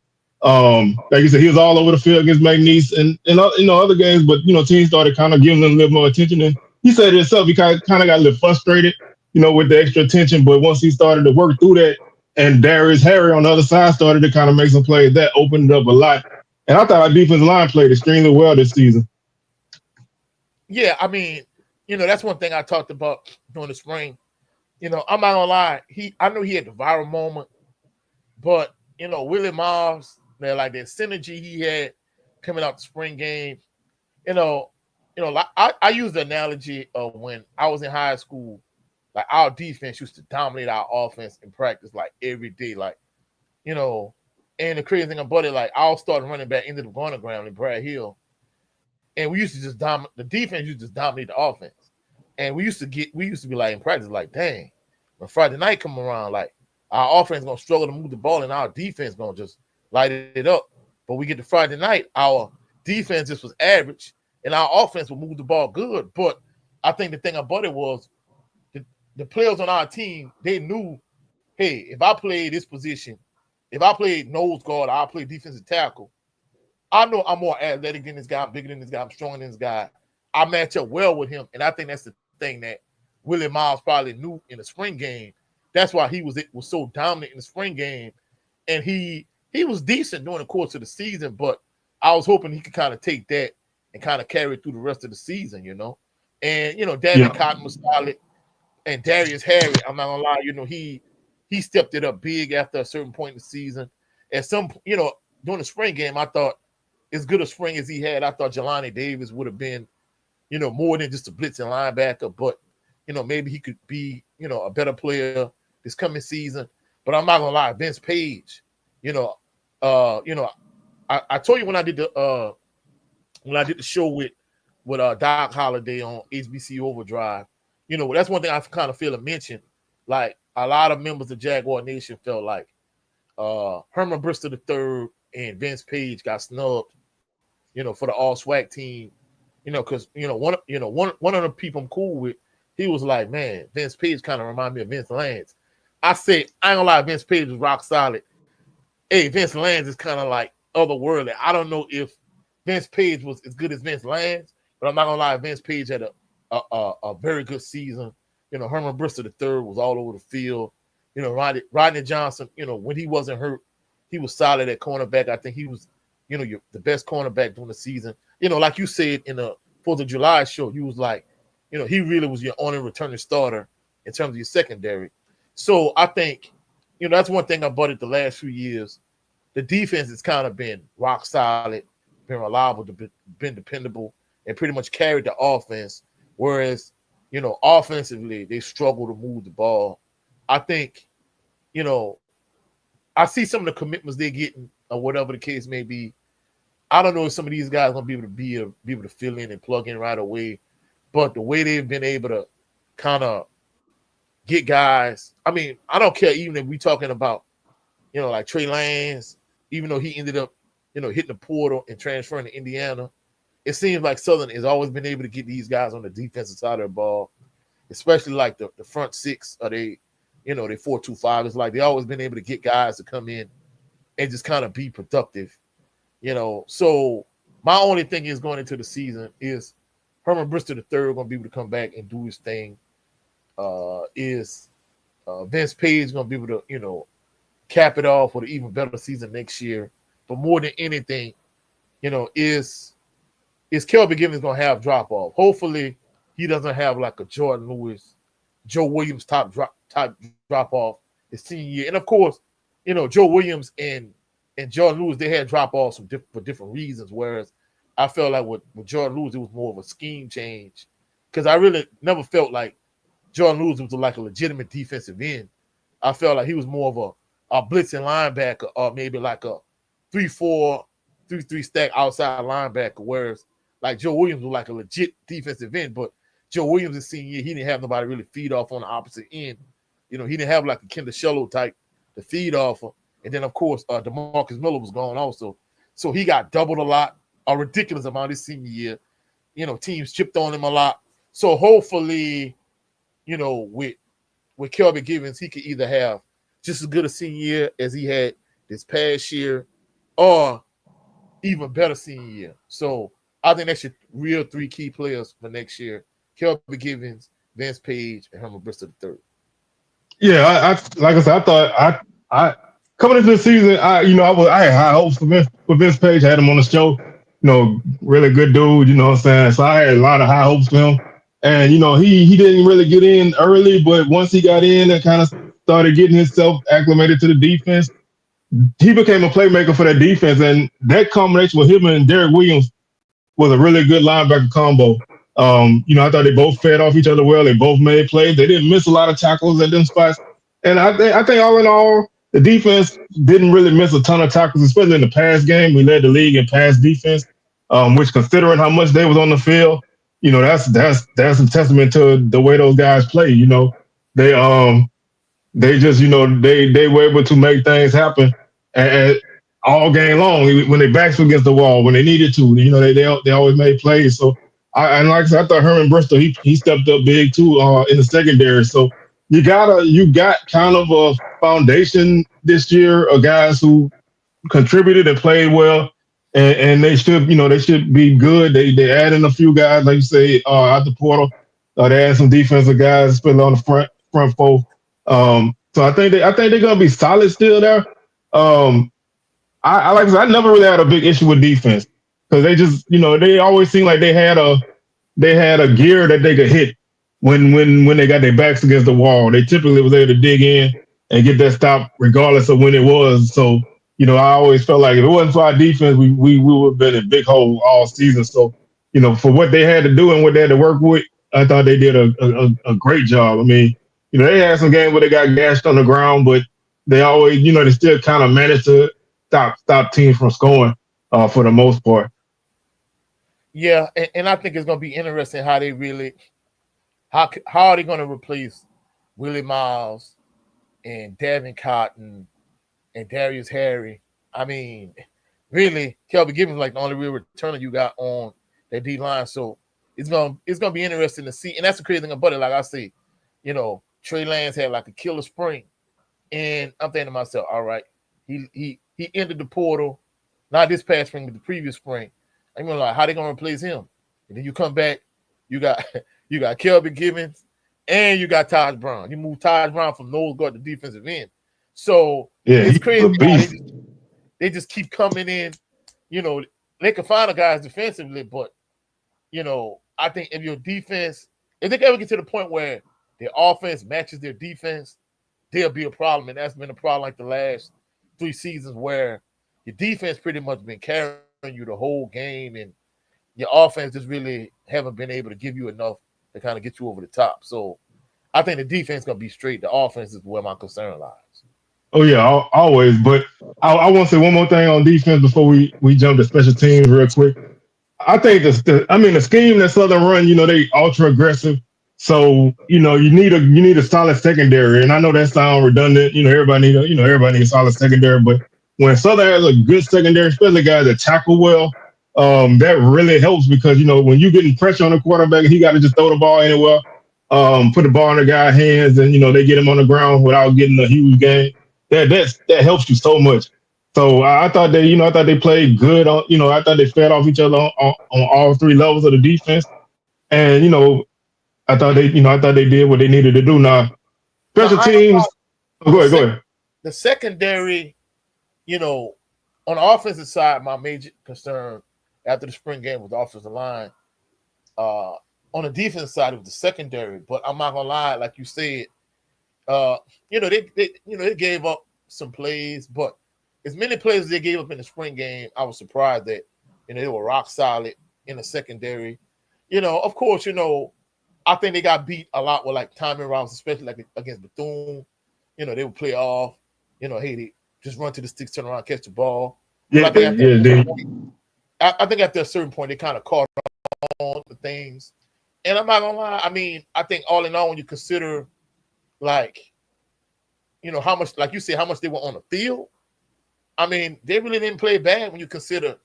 Like you said, he was all over the field against McNeese and other games, but teams started kind of giving him a little more attention. And he said it himself, he kind of got a little frustrated, with the extra attention. But once he started to work through that, and Darius Harry on the other side started to kind of make some plays, that opened it up a lot. And I thought our defensive line played extremely well this season. Yeah, I mean, that's one thing I talked about during the spring. I'm not gonna lie. I know he had the viral moment, but Willie Miles, man, like that synergy he had coming out the spring game. You know, like I use the analogy of when I was in high school, like our defense used to dominate our offense in practice like every day. Like, you know, and the crazy thing about it, like I'll start running back into the corner ground in Brad Hill. And we used to just dominate the defense used to just dominate the offense. And we used to be like in practice, like, dang, when Friday night come around, like our offense gonna struggle to move the ball and our defense gonna just light it up. But we get to Friday night, our defense just was average and our offense would move the ball good. But I think the thing about it was the players on our team, they knew, hey, if I play this position, if I play nose guard, I'll play defensive tackle. I know I'm more athletic than this guy, I'm bigger than this guy, I'm stronger than this guy. I match up well with him. And I think that's the thing that Willie Miles probably knew in the spring game. That's why he was so dominant in the spring game. And he was decent during the course of the season, but I was hoping he could kind of take that and kind of carry it through the rest of the season, And, David Cotton was solid. And Darius Harry, I'm not gonna lie, he stepped it up big after a certain point in the season. And during the spring game, I thought as good a spring as he had, I thought Jelani Davis would have been, more than just a blitzing linebacker, but maybe he could be, a better player this coming season. But I'm not gonna lie, Vince Page, I told you when I did the show with Doc Holliday on HBC Overdrive, that's one thing I kind of feel to mention. Like a lot of members of Jaguar Nation felt like Herman Bristol III and Vince Page got snubbed, for the all SWAC team, because one of the people I'm cool with, he was like, man, Vince Page kind of remind me of Vince Lance. I said, I ain't gonna lie, Vince Page was rock solid. Hey, Vince Lance is kind of like otherworldly. I don't know if Vince Page was as good as Vince Lance, but I'm not gonna lie, Vince Page had a very good season. Herman Bristol III was all over the field. Rodney Johnson, when he wasn't hurt, he was solid at cornerback. I think he was, the best cornerback during the season. Like you said in the 4th of July show, you was like, he really was your only returning starter in terms of your secondary. So I think, that's one thing about it the last few years. The defense has kind of been rock solid, been reliable, been dependable, and pretty much carried the offense. Whereas, offensively, they struggle to move the ball. I think, I see some of the commitments they're getting or whatever the case may be. I don't know if some of these guys are going to be able to fill in and plug in right away. But the way they've been able to kind of get guys, I mean, I don't care even if we're talking about, like Trey Lance, even though he ended up, hitting the portal and transferring to Indiana. It seems like Southern has always been able to get these guys on the defensive side of the ball, especially like the front six or they 4-2-5. It's like they always been able to get guys to come in and just kind of be productive, So my only thing is going into the season is Herman Bristol III going to be able to come back and do his thing. Is Vince Page going to be able to, cap it off with an even better season next year? But more than anything, is Kelby Givens going to have drop off? Hopefully, he doesn't have like a Jordan Lewis, Joe Williams type drop off his senior year. And of course, Joe Williams and Jordan Lewis, they had drop offs for different reasons. Whereas I felt like with Jordan Lewis, it was more of a scheme change because I really never felt like Jordan Lewis was like a legitimate defensive end. I felt like he was more of a blitzing linebacker or maybe like a 3-4, 3-3 stack outside linebacker. Whereas like Joe Williams was like a legit defensive end, but Joe Williams' his senior year, he didn't have nobody really feed off on the opposite end. He didn't have like a Kendall Shello type to feed off of. And then, of course, DeMarcus Miller was gone also. So he got doubled a lot, a ridiculous amount his senior year. Teams chipped on him a lot. So hopefully, with Kelby Givens, he could either have just as good a senior year as he had this past year or even better senior year. So I think that's your real 3 key players for next year: Kelby Givens, Vince Page, and Herman Bristol III. Yeah, I like I said, I thought I coming into the season, I had high hopes for Vince Page. I had him on the show, really good dude, what I'm saying? So I had a lot of high hopes for him. And he didn't really get in early, but once he got in and kind of started getting himself acclimated to the defense, he became a playmaker for that defense, and that combination with him and Derek Williams was a really good linebacker combo. I thought they both fed off each other well. They both made plays. They didn't miss a lot of tackles at them spots. And I think all in all, the defense didn't really miss a ton of tackles, especially in the pass game. We led the league in pass defense, which considering how much they was on the field, that's a testament to the way those guys play. They they just, they were able to make things happen and all game long when their backs were against the wall, when they needed to. They always made plays. So, and like I said, I thought Herman Bristol, he stepped up big too in the secondary. So you got kind of a foundation this year of guys who contributed and played well, and they should be good. They add in a few guys, like you say, out the portal. They add some defensive guys, especially on the front four. So I think they're gonna be solid still there. I like I said, I never really had a big issue with defense because they always seemed like they had a gear that they could hit when they got their backs against the wall. They typically was able to dig in and get that stop regardless of when it was. So I always felt like if it wasn't for our defense, we would have been in a big hole all season. So for what they had to do and what they had to work with, I thought they did a great job. I mean, they had some games where they got gashed on the ground, but they always, they still kind of managed to stop teams from scoring for the most part. Yeah, and I think it's going to be interesting how they really how are they going to replace Willie Miles and Devin Cotton and Darius Harry. I mean, really, Kelby Gibbons like the only real returner you got on that D line. So it's gonna be interesting to see. And that's the crazy thing about it. Like I say, Trey Lance had like a killer spring, and I'm thinking to myself, all right, he entered the portal, not this past spring, but the previous spring. I'm gonna like, how they gonna replace him? And then you come back, you got Kelby Gibbons, and you got Taj Brown. You move Taj Brown from nose guard to defensive end. So Yeah, it's crazy how beast. they just keep coming in. They can find the guys defensively, but I think if your defense, if they ever get to the point where their offense matches their defense, there'll be a problem. And that's been a problem like the last 3 seasons where your defense pretty much been carrying you the whole game, and your offense just really haven't been able to give you enough to kind of get you over the top. So I think the defense is going to be straight. The offense is where my concern lies. Oh yeah, always. But I want to say one more thing on defense before we jump to special teams real quick. I think the scheme that Southern run, they ultra aggressive. So you need a solid secondary, and I know that sounds redundant. Everybody needs a solid secondary, but when Southern has a good secondary, especially guys that tackle well, that really helps because when you getting pressure on the quarterback, he got to just throw the ball anywhere, put the ball in the guy's hands, and they get him on the ground without getting a huge gain. That helps you so much. So I thought they played good on. I thought they fed off each other on all 3 levels of the defense, and I thought they did what they needed to do. Now special Now, teams. Oh, go ahead. The secondary, on the offensive side, my major concern after the spring game was the offensive line. On the defense side, it was the secondary. But I'm not gonna lie, like you said, they gave up some plays, but as many plays as they gave up in the spring game, I was surprised that they were rock solid in the secondary. Of course, I think they got beat a lot with like timing routes, especially like against Bethune. They would play off. Hey, they just run to the sticks, turn around, catch the ball. Yeah, I think after a certain point, they kind of caught on the things. And I'm not gonna lie. I mean, I think all in all, when you consider like, how much, like you said, how much they were on the field. I mean, they really didn't play bad when you consider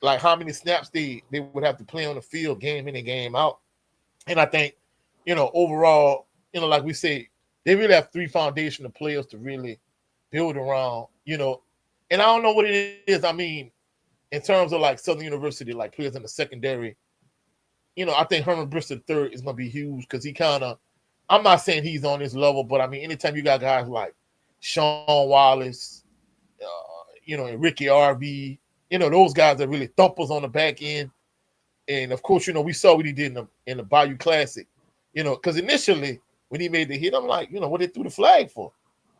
like how many snaps they would have to play on the field, game in and game out. And I think, overall, like we say, they really have 3 foundational players to really build around, And I don't know what it is. I mean, in terms of like Southern University, like players in the secondary, I think Herman Bristol III is going to be huge because he kind of, I'm not saying he's on this level, but I mean, anytime you got guys like Sean Wallace, and Ricky RV, those guys are really thumpers on the back end. And of course, we saw what he did in the Bayou Classic, because initially when he made the hit, I'm like, what they threw the flag for?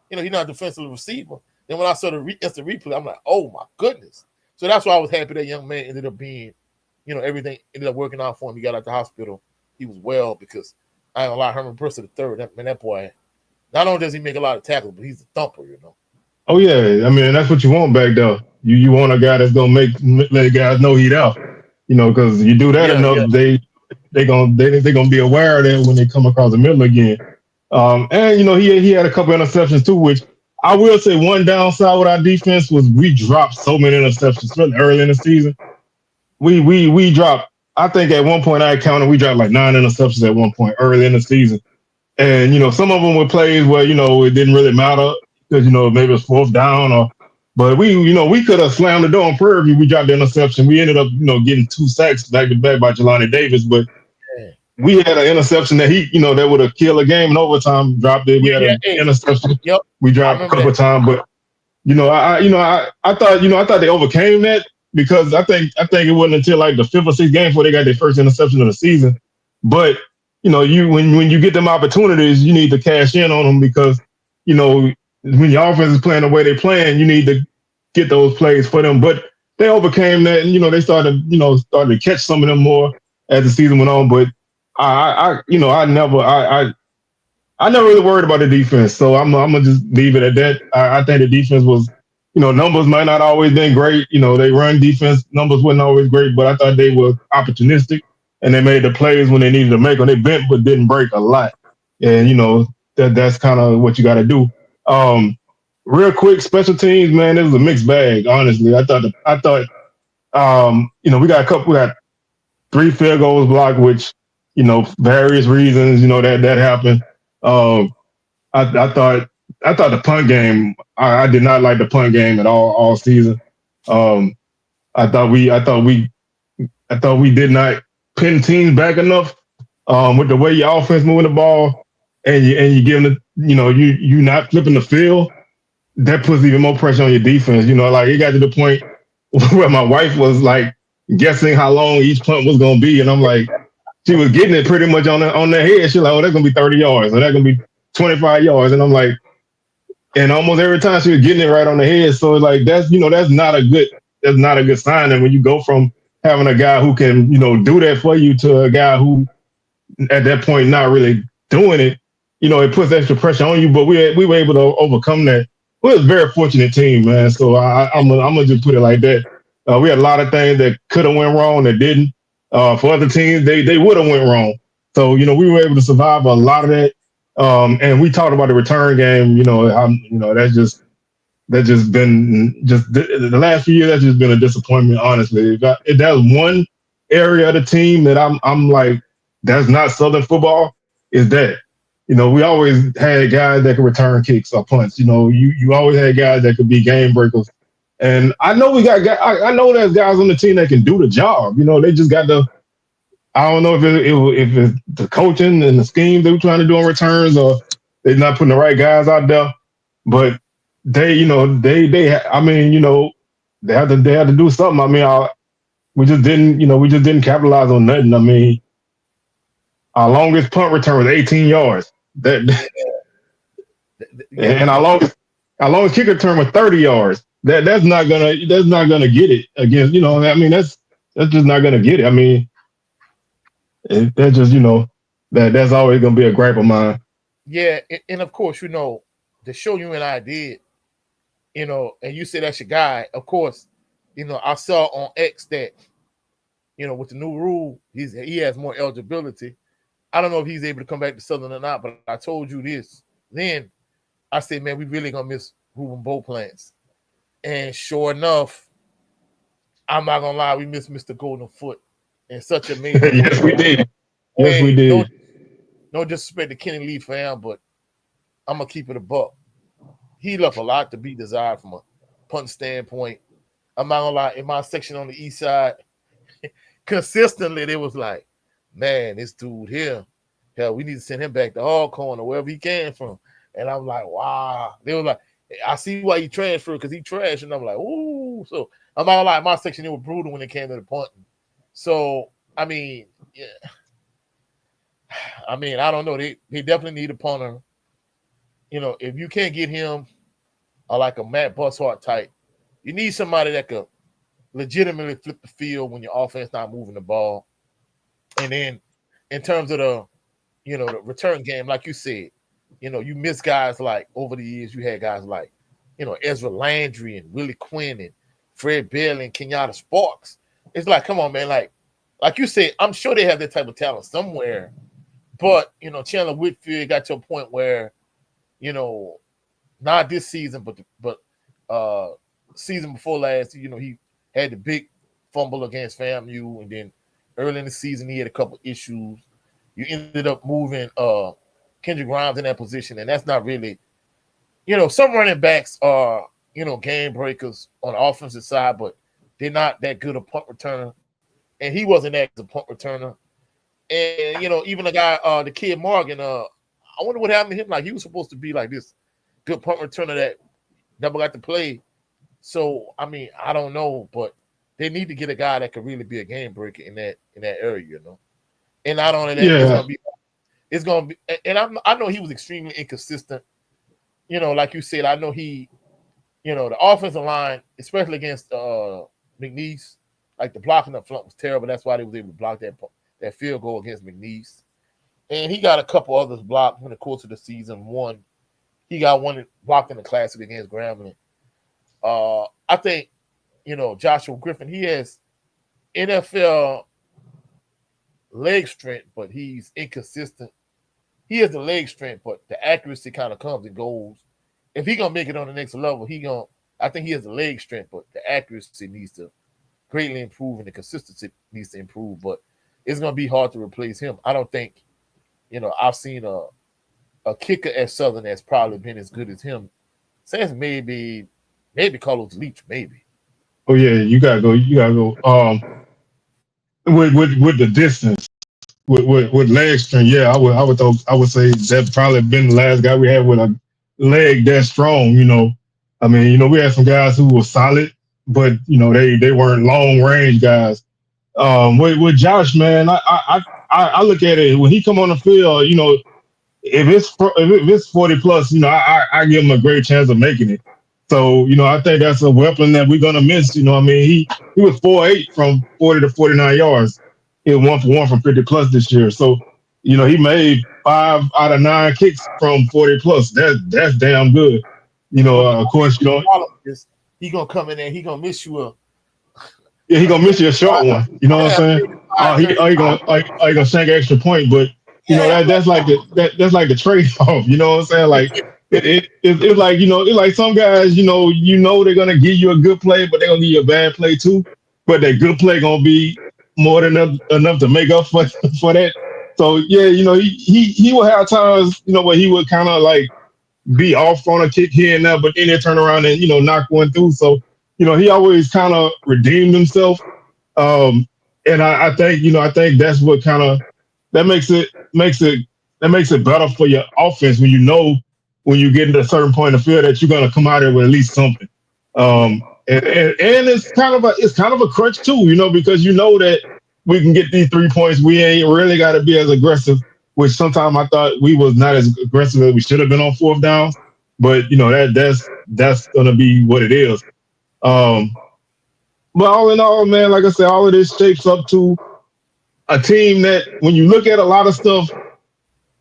He's not a defensive receiver. Then when I saw the instant replay, I'm like, oh my goodness. So that's why I was happy that young man ended up being, everything ended up working out for him. He got out the hospital. He was well because I ain't gonna lie, Herman Bristol the third, that boy, not only does he make a lot of tackles, but he's a thumper. Oh yeah, I mean that's what you want back there. You want a guy that's gonna let guys know he's out. Because you do that Yeah, enough, yeah. they gonna be aware of that when they come across the middle again. And he had a couple interceptions too, which I will say one downside with our defense was we dropped so many interceptions, especially early in the season. We dropped. I think at one point I counted we dropped like 9 interceptions at one point early in the season. And some of them were plays where it didn't really matter because maybe it was fourth down but we could have slammed the door on Prairie View. We dropped the interception. We ended up getting 2 sacks back to back by Jelani Davis, but Yeah, we had an interception that that would have killed a game in overtime. Dropped it. We had yeah. an Hey, interception. yep. We I dropped a remember couple that. of times, but I thought they overcame that because I think it wasn't until like the fifth or sixth game before they got their first interception of the season. But when you get them opportunities, you need to cash in on them because when your offense is playing the way they're playing, you need to get those plays for them. But they overcame that, and they started to catch some of them more as the season went on. But I never really worried about the defense, so I'm gonna just leave it at that. I think the defense was, numbers might not always been great. They run defense numbers wasn't always great, but I thought they were opportunistic and they made the plays when they needed to make them. They bent but didn't break a lot, and that's kind of what you got to do. Real quick, special teams, man, it was a mixed bag. Honestly, we got 3 field goals blocked, which various reasons, that happened. Um, I thought the punt game. I did not like the punt game at all season. Um, I thought we did not pin teams back enough. With the way your offense moving the ball, and you giving it, you not flipping the field, that puts even more pressure on your defense. Like it got to the point where my wife was like guessing how long each punt was gonna be, and I'm like, she was getting it pretty much on the head. She's like, oh, that's gonna be 30 yards, or that's gonna be 25 yards, and I'm like, and almost every time she was getting it right on the head. So like that's not a good sign. And when you go from having a guy who can do that for you to a guy who at that point not really doing it, it puts extra pressure on you. But we were able to overcome that. We was a very fortunate team, man. So I'm gonna just put it like that. We had a lot of things that could have went wrong that didn't. For other teams, they would have went wrong. So we were able to survive a lot of that. And we talked about the return game. That's just been the last few years. That's just been a disappointment, honestly. If that's one area of the team that I'm like, that's not Southern football, is that. We always had guys that could return kicks or punts. You always had guys that could be game breakers. And I know we got guys, I know there's guys on the team that can do the job. They just got to. I don't know if it's the coaching and the scheme they were trying to do on returns, or they're not putting the right guys out there. But I mean, they had to do something. I mean, we just didn't capitalize on nothing. I mean, our longest punt return was 18 yards. Yeah. And our longest kick return was 30 yards. That's not gonna get it against. I mean, that's just not gonna get it. I mean, that's just that's always gonna be a gripe of mine. Yeah, and of course, the show you and I did, and you said that's your guy. Of course, I saw on X that, with the new rule, he has more eligibility. I don't know if he's able to come back to Southern or not, but I told you this. Then I said, man, we really gonna miss Ruben Beauplants. And sure enough, I'm not gonna lie, we missed Mr. Golden Foot in such a major way. Yes, we did. Yes, we Hey, did. no disrespect to Kenny Lee fam, but I'm gonna keep it a buck. He left a lot to be desired from a punt standpoint. I'm not gonna lie, in my section on the east side, consistently they was like, man, this dude here, hell, we need to send him back to Alcorn or wherever he came from. And I'm like, wow. They were like, I see why he transferred because he trashed. And I'm like, ooh. So I'm not gonna lie, my section, it was brutal when it came to the punting. So, I mean, yeah. I mean, I don't know. They definitely need a punter. If you can't get him, like a Matt Bushart type. You need somebody that could legitimately flip the field when your offense not moving the ball. And then in terms of the return game, like you said, you miss guys like over the years, you had guys like, Ezra Landry and Willie Quinn and Fred Bailey and Kenyatta Sparks. It's like, come on, man. Like you said, I'm sure they have that type of talent somewhere. But, Chandler Whitfield got to a point where, not this season, but season before last, he had the big fumble against FAMU, and then early in the season he had a couple issues. You ended up moving Kendrick Grimes in that position, and that's not really, some running backs are, game breakers on the offensive side, but they're not that good a punt returner, and he wasn't that good a punt returner. And even the guy, the kid Morgan, I wonder what happened to him. Like, he was supposed to be like this good punt returner that never got to play. So I mean, I don't know, but they need to get a guy that could really be a game breaker in that area, And not only that, it's gonna be, and I know he was extremely inconsistent. Like you said, I know he, the offensive line, especially against McNeese, like the blocking up front was terrible. That's why they was able to block that field goal against McNeese. And he got a couple others blocked in the course of the season. He got one blocked in the Classic against Grambling. I think, Joshua Griffin, he has NFL leg strength, but he's inconsistent. He has the leg strength, but the accuracy kind of comes and goes. If he's going to make it on the next level, I think he has the leg strength, but the accuracy needs to greatly improve and the consistency needs to improve. But it's going to be hard to replace him. I don't think, I've seen a kicker at Southern that's probably been as good as him since maybe Carlos Leach, maybe. Oh yeah, you gotta go. You gotta go. With the distance, with leg strength, yeah, I would say that probably been the last guy we had with a leg that strong. I mean, we had some guys who were solid, but they weren't long range guys. With Josh, man, I look at it when he come on the field. If it's 40 plus, I give him a great chance of making it. So, I think that's a weapon that we're gonna miss. I mean, he was 4.8 from 40 to 49 yards. He had 1 for 1 from 50 plus this year. So, he made 5 out of 9 kicks from 40 plus. That's damn good. Of course, he gonna come in there, he gonna miss you yeah, he gonna miss you a short one. You know what I'm saying? He gonna shank an extra point, but that's like that's like the trade off. You know what I'm saying? Like it's like it's like some guys. They're gonna give you a good play, but they're gonna give you a bad play too. But that good play gonna be more than enough to make up for that. So yeah, he will have times where he would kind of like be off on a kick here and there, but then they turn around and knock one through. So he always kind of redeemed himself. And I think that's what kind of that makes it better for your offense when you get into a certain point of field that you're gonna come out there with at least something. And it's kind of a crutch too, because that we can get these 3 points. We ain't really got to be as aggressive. Which sometimes I thought we was not as aggressive as we should have been on 4th down. But that's gonna be what it is. But all in all, man, like I said, all of this shapes up to a team that when you look at a lot of stuff,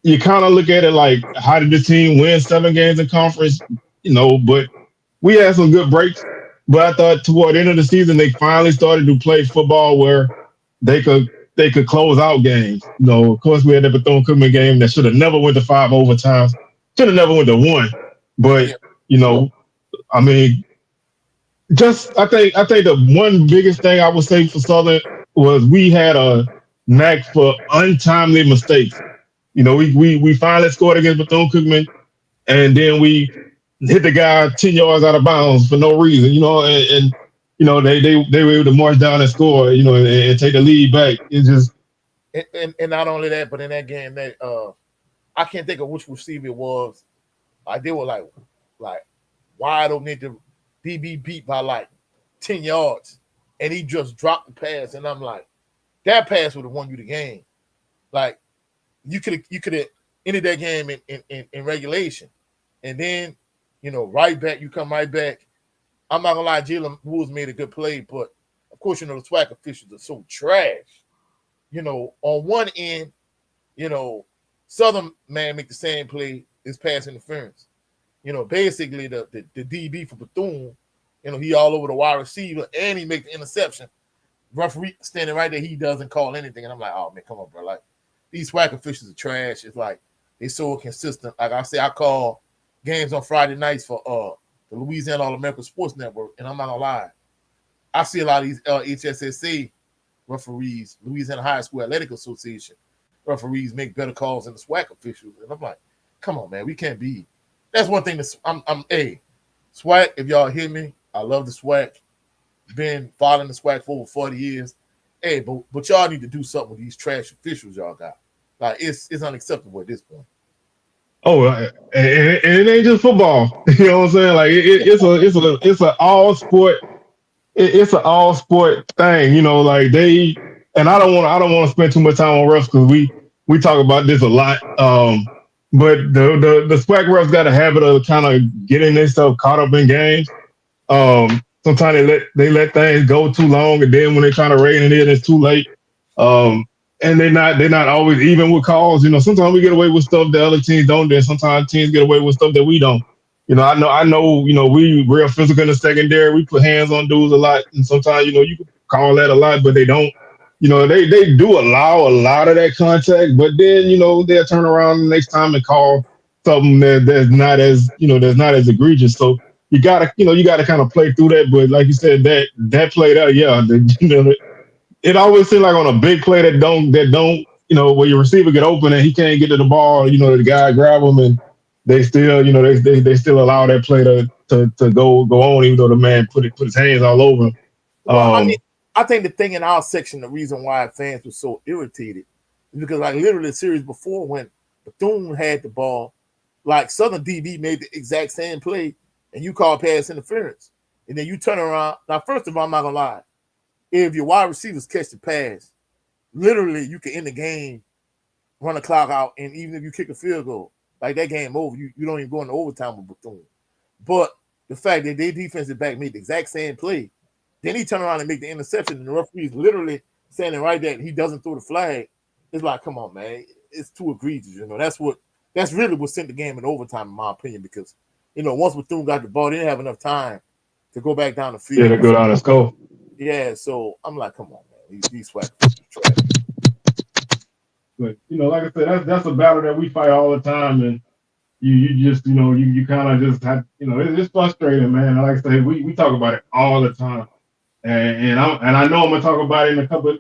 you kind of look at it like, how did the team win 7 games in conference? But we had some good breaks. But I thought toward the end of the season, they finally started to play football where they could close out games. Of course, we had the Bethune-Cookman game that should have never went to 5 overtimes, should have never went to 1. But I mean, I think the one biggest thing I would say for Southern was we had a knack for untimely mistakes. We finally scored against Bethune-Cookman, and then we hit the guy 10 yards out of bounds for no reason. And they were able to march down and score. And take the lead back. It's just and not only that, but in that game, I can't think of which receiver it was. They were like wide open, need to DB beat by like 10 yards, and he just dropped the pass, and I'm like, that pass would have won you the game. Like, you could have ended that game in regulation, and then right back, you come right back. I'm not gonna lie, Jalen Woods made a good play, but of course, the SWAC officials are so trash. On one end, Southern man make the same play is pass interference. Basically the DB for Bethune, he all over the wide receiver and he make the interception. Referee standing right there, he doesn't call anything, and I'm like, oh man, come on, bro. Like these SWAC officials are trash. It's like they so consistent. Like I say, I call games on Friday nights for the Louisiana All American Sports Network, and I'm not gonna lie, I see a lot of these HSSA referees, Louisiana High School Athletic Association referees make better calls than the SWAC officials, and I'm like, come on, man, we can't be. That's one thing. Hey, SWAC, if y'all hear me, I love the SWAC. Been following the SWAC for over 40 years. Hey, but y'all need to do something with these trash officials y'all got. Like it's unacceptable at this point. Oh, and it ain't just football. You know what I'm saying? Like it's a all sport. It's an all sport thing. Like and I don't want to spend too much time on refs because we talk about this a lot. But the SWAC refs got a habit of kind of getting themselves caught up in games. Sometimes they let things go too long, and then when they're trying to rein it in, it's too late. And they're not always even with calls. Sometimes we get away with stuff that other teams don't. Then sometimes teams get away with stuff that we don't. I know. We real physical in the secondary. We put hands on dudes a lot, and sometimes you can call that a lot, but they don't. They do allow a lot of that contact, but then they'll turn around the next time and call something that's not as egregious. So you gotta kind of play through that. But like you said, that play there, yeah, it always seems like on a big play that don't where your receiver get open and he can't get to the ball, the guy grab him and they still they still allow that play to go on even though the man put his hands all over him. Well, I think the thing in our section, the reason why fans were so irritated is because like literally the series before when Bethune had the ball, like Southern DB made the exact same play and you call pass interference. And then you turn around. Now, first of all, I'm not gonna lie. If your wide receivers catch the pass, literally you can end the game, run the clock out, and even if you kick a field goal, like that game over, you don't even go into overtime with Bethune. But the fact that their defensive back made the exact same play, then he turned around and make the interception, and the referee's literally standing right there, and he doesn't throw the flag. It's like, come on, man, it's too egregious. That's really what sent the game in overtime, in my opinion, because once Bethune got the ball, they didn't have enough time to go back down the field. Yeah, to go down and score. Yeah, so I'm like, come on, man, these SWAC trash. But like I said, that's a battle that we fight all the time, and you just you kind of just have it's frustrating, man. And like I say, we talk about it all the time, and I know I'm gonna talk about it in a couple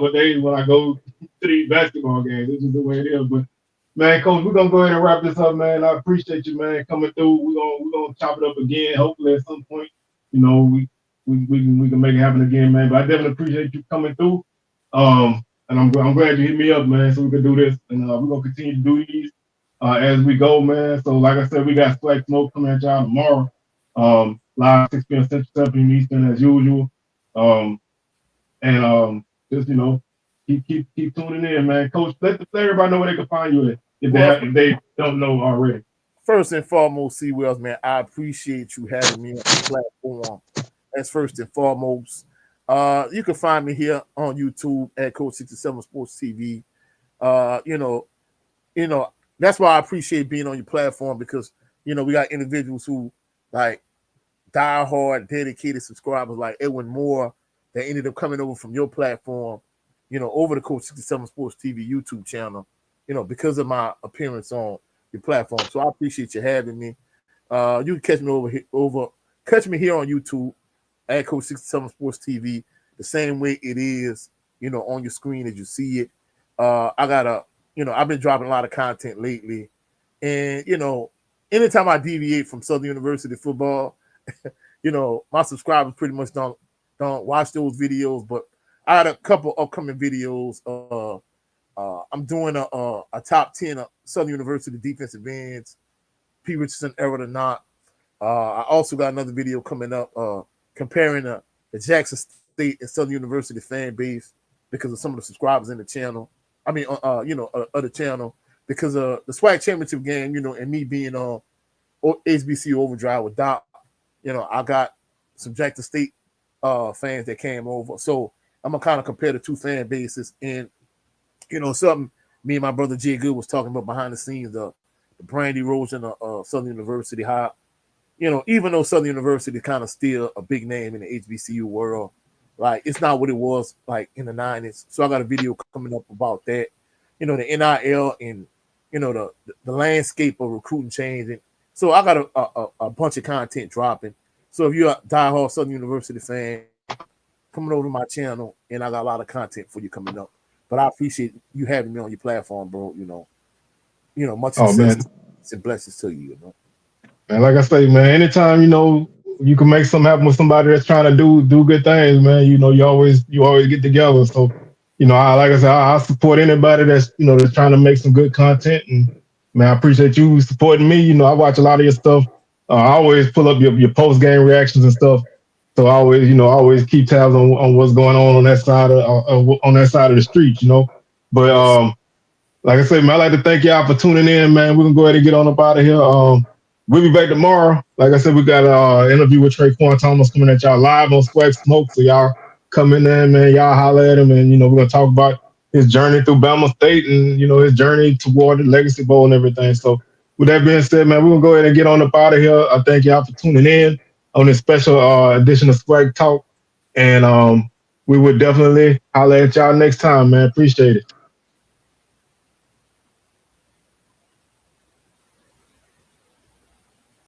of days when I go to these basketball games. This is the way it is, but. Man, Coach, we're gonna go ahead and wrap this up, man. I appreciate you, man, coming through. We're gonna chop it up again. Hopefully, at some point, we can make it happen again, man. But I definitely appreciate you coming through. And I'm glad you hit me up, man, so we can do this, and we're gonna continue to do these as we go, man. So, like I said, we got SWAC Smoke coming at y'all tomorrow, live 6 p.m. Central, 7 p.m. Eastern as usual. And just keep tuning in, man. Coach, let everybody know where they can find you at if they don't know already. First and foremost, C. Wells, man, I appreciate you having me on the platform. That's first and foremost. You can find me here on YouTube at Coach67sportstv. That's why I appreciate being on your platform because we got individuals who like diehard, dedicated subscribers like Edwin Moore that ended up coming over from your platform, over the Coach 67 Sports TV YouTube channel, because of my appearance on your platform. So I appreciate you having me. You can catch me catch me here on YouTube at Coach 67 Sports TV, the same way it is, on your screen as you see it. I've been dropping a lot of content lately, and anytime I deviate from Southern University football, my subscribers pretty much don't watch those videos. But I had a couple upcoming videos. I'm doing a top 10 of Southern University defensive ends, P. Richardson era or not. I also got another video coming up comparing the Jackson State and Southern University fan base because of some of the subscribers in the channel. I mean, of the channel because of the SWAC championship game, and me being on HBC Overdrive with Doc. I got some Jackson State fans that came over. So I'm gonna kind of compare the two fan bases, and something me and my brother Jay Good was talking about behind the scenes, the brand erosion of Southern University. How even though Southern University kind of still a big name in the HBCU world, like it's not what it was like in the '90s. So I got a video coming up about that. The NIL and the landscape of recruiting changing. So I got a bunch of content dropping. So if you're a diehard Southern University fan, coming over to my channel, and I got a lot of content for you coming up. But I appreciate you having me on your platform, bro. Much Oh success man, and blessings to you. man, like I say, man, anytime you can make something happen with somebody that's trying to do good things, man. You always get together. So, like I said, I support anybody that's trying to make some good content. And man, I appreciate you supporting me. I watch a lot of your stuff. I always pull up your post game reactions and stuff. So I always keep tabs on what's going on that side of the street. But Yes, sir. like I said, man, I'd like to thank y'all for tuning in, man. We're gonna go ahead and get on up out of here. We'll be back tomorrow. Like I said, we got an interview with Traquan Thomas coming at y'all live on Swag Smoke. So y'all come in there, man. Y'all holler at him, and we're gonna talk about his journey through Bama State and his journey toward the Legacy Bowl and everything. So with that being said, man, we're gonna go ahead and get on up out of here. I thank y'all for tuning in on this special edition of Swag Talk, and we would definitely holler at y'all next time, man. Appreciate it.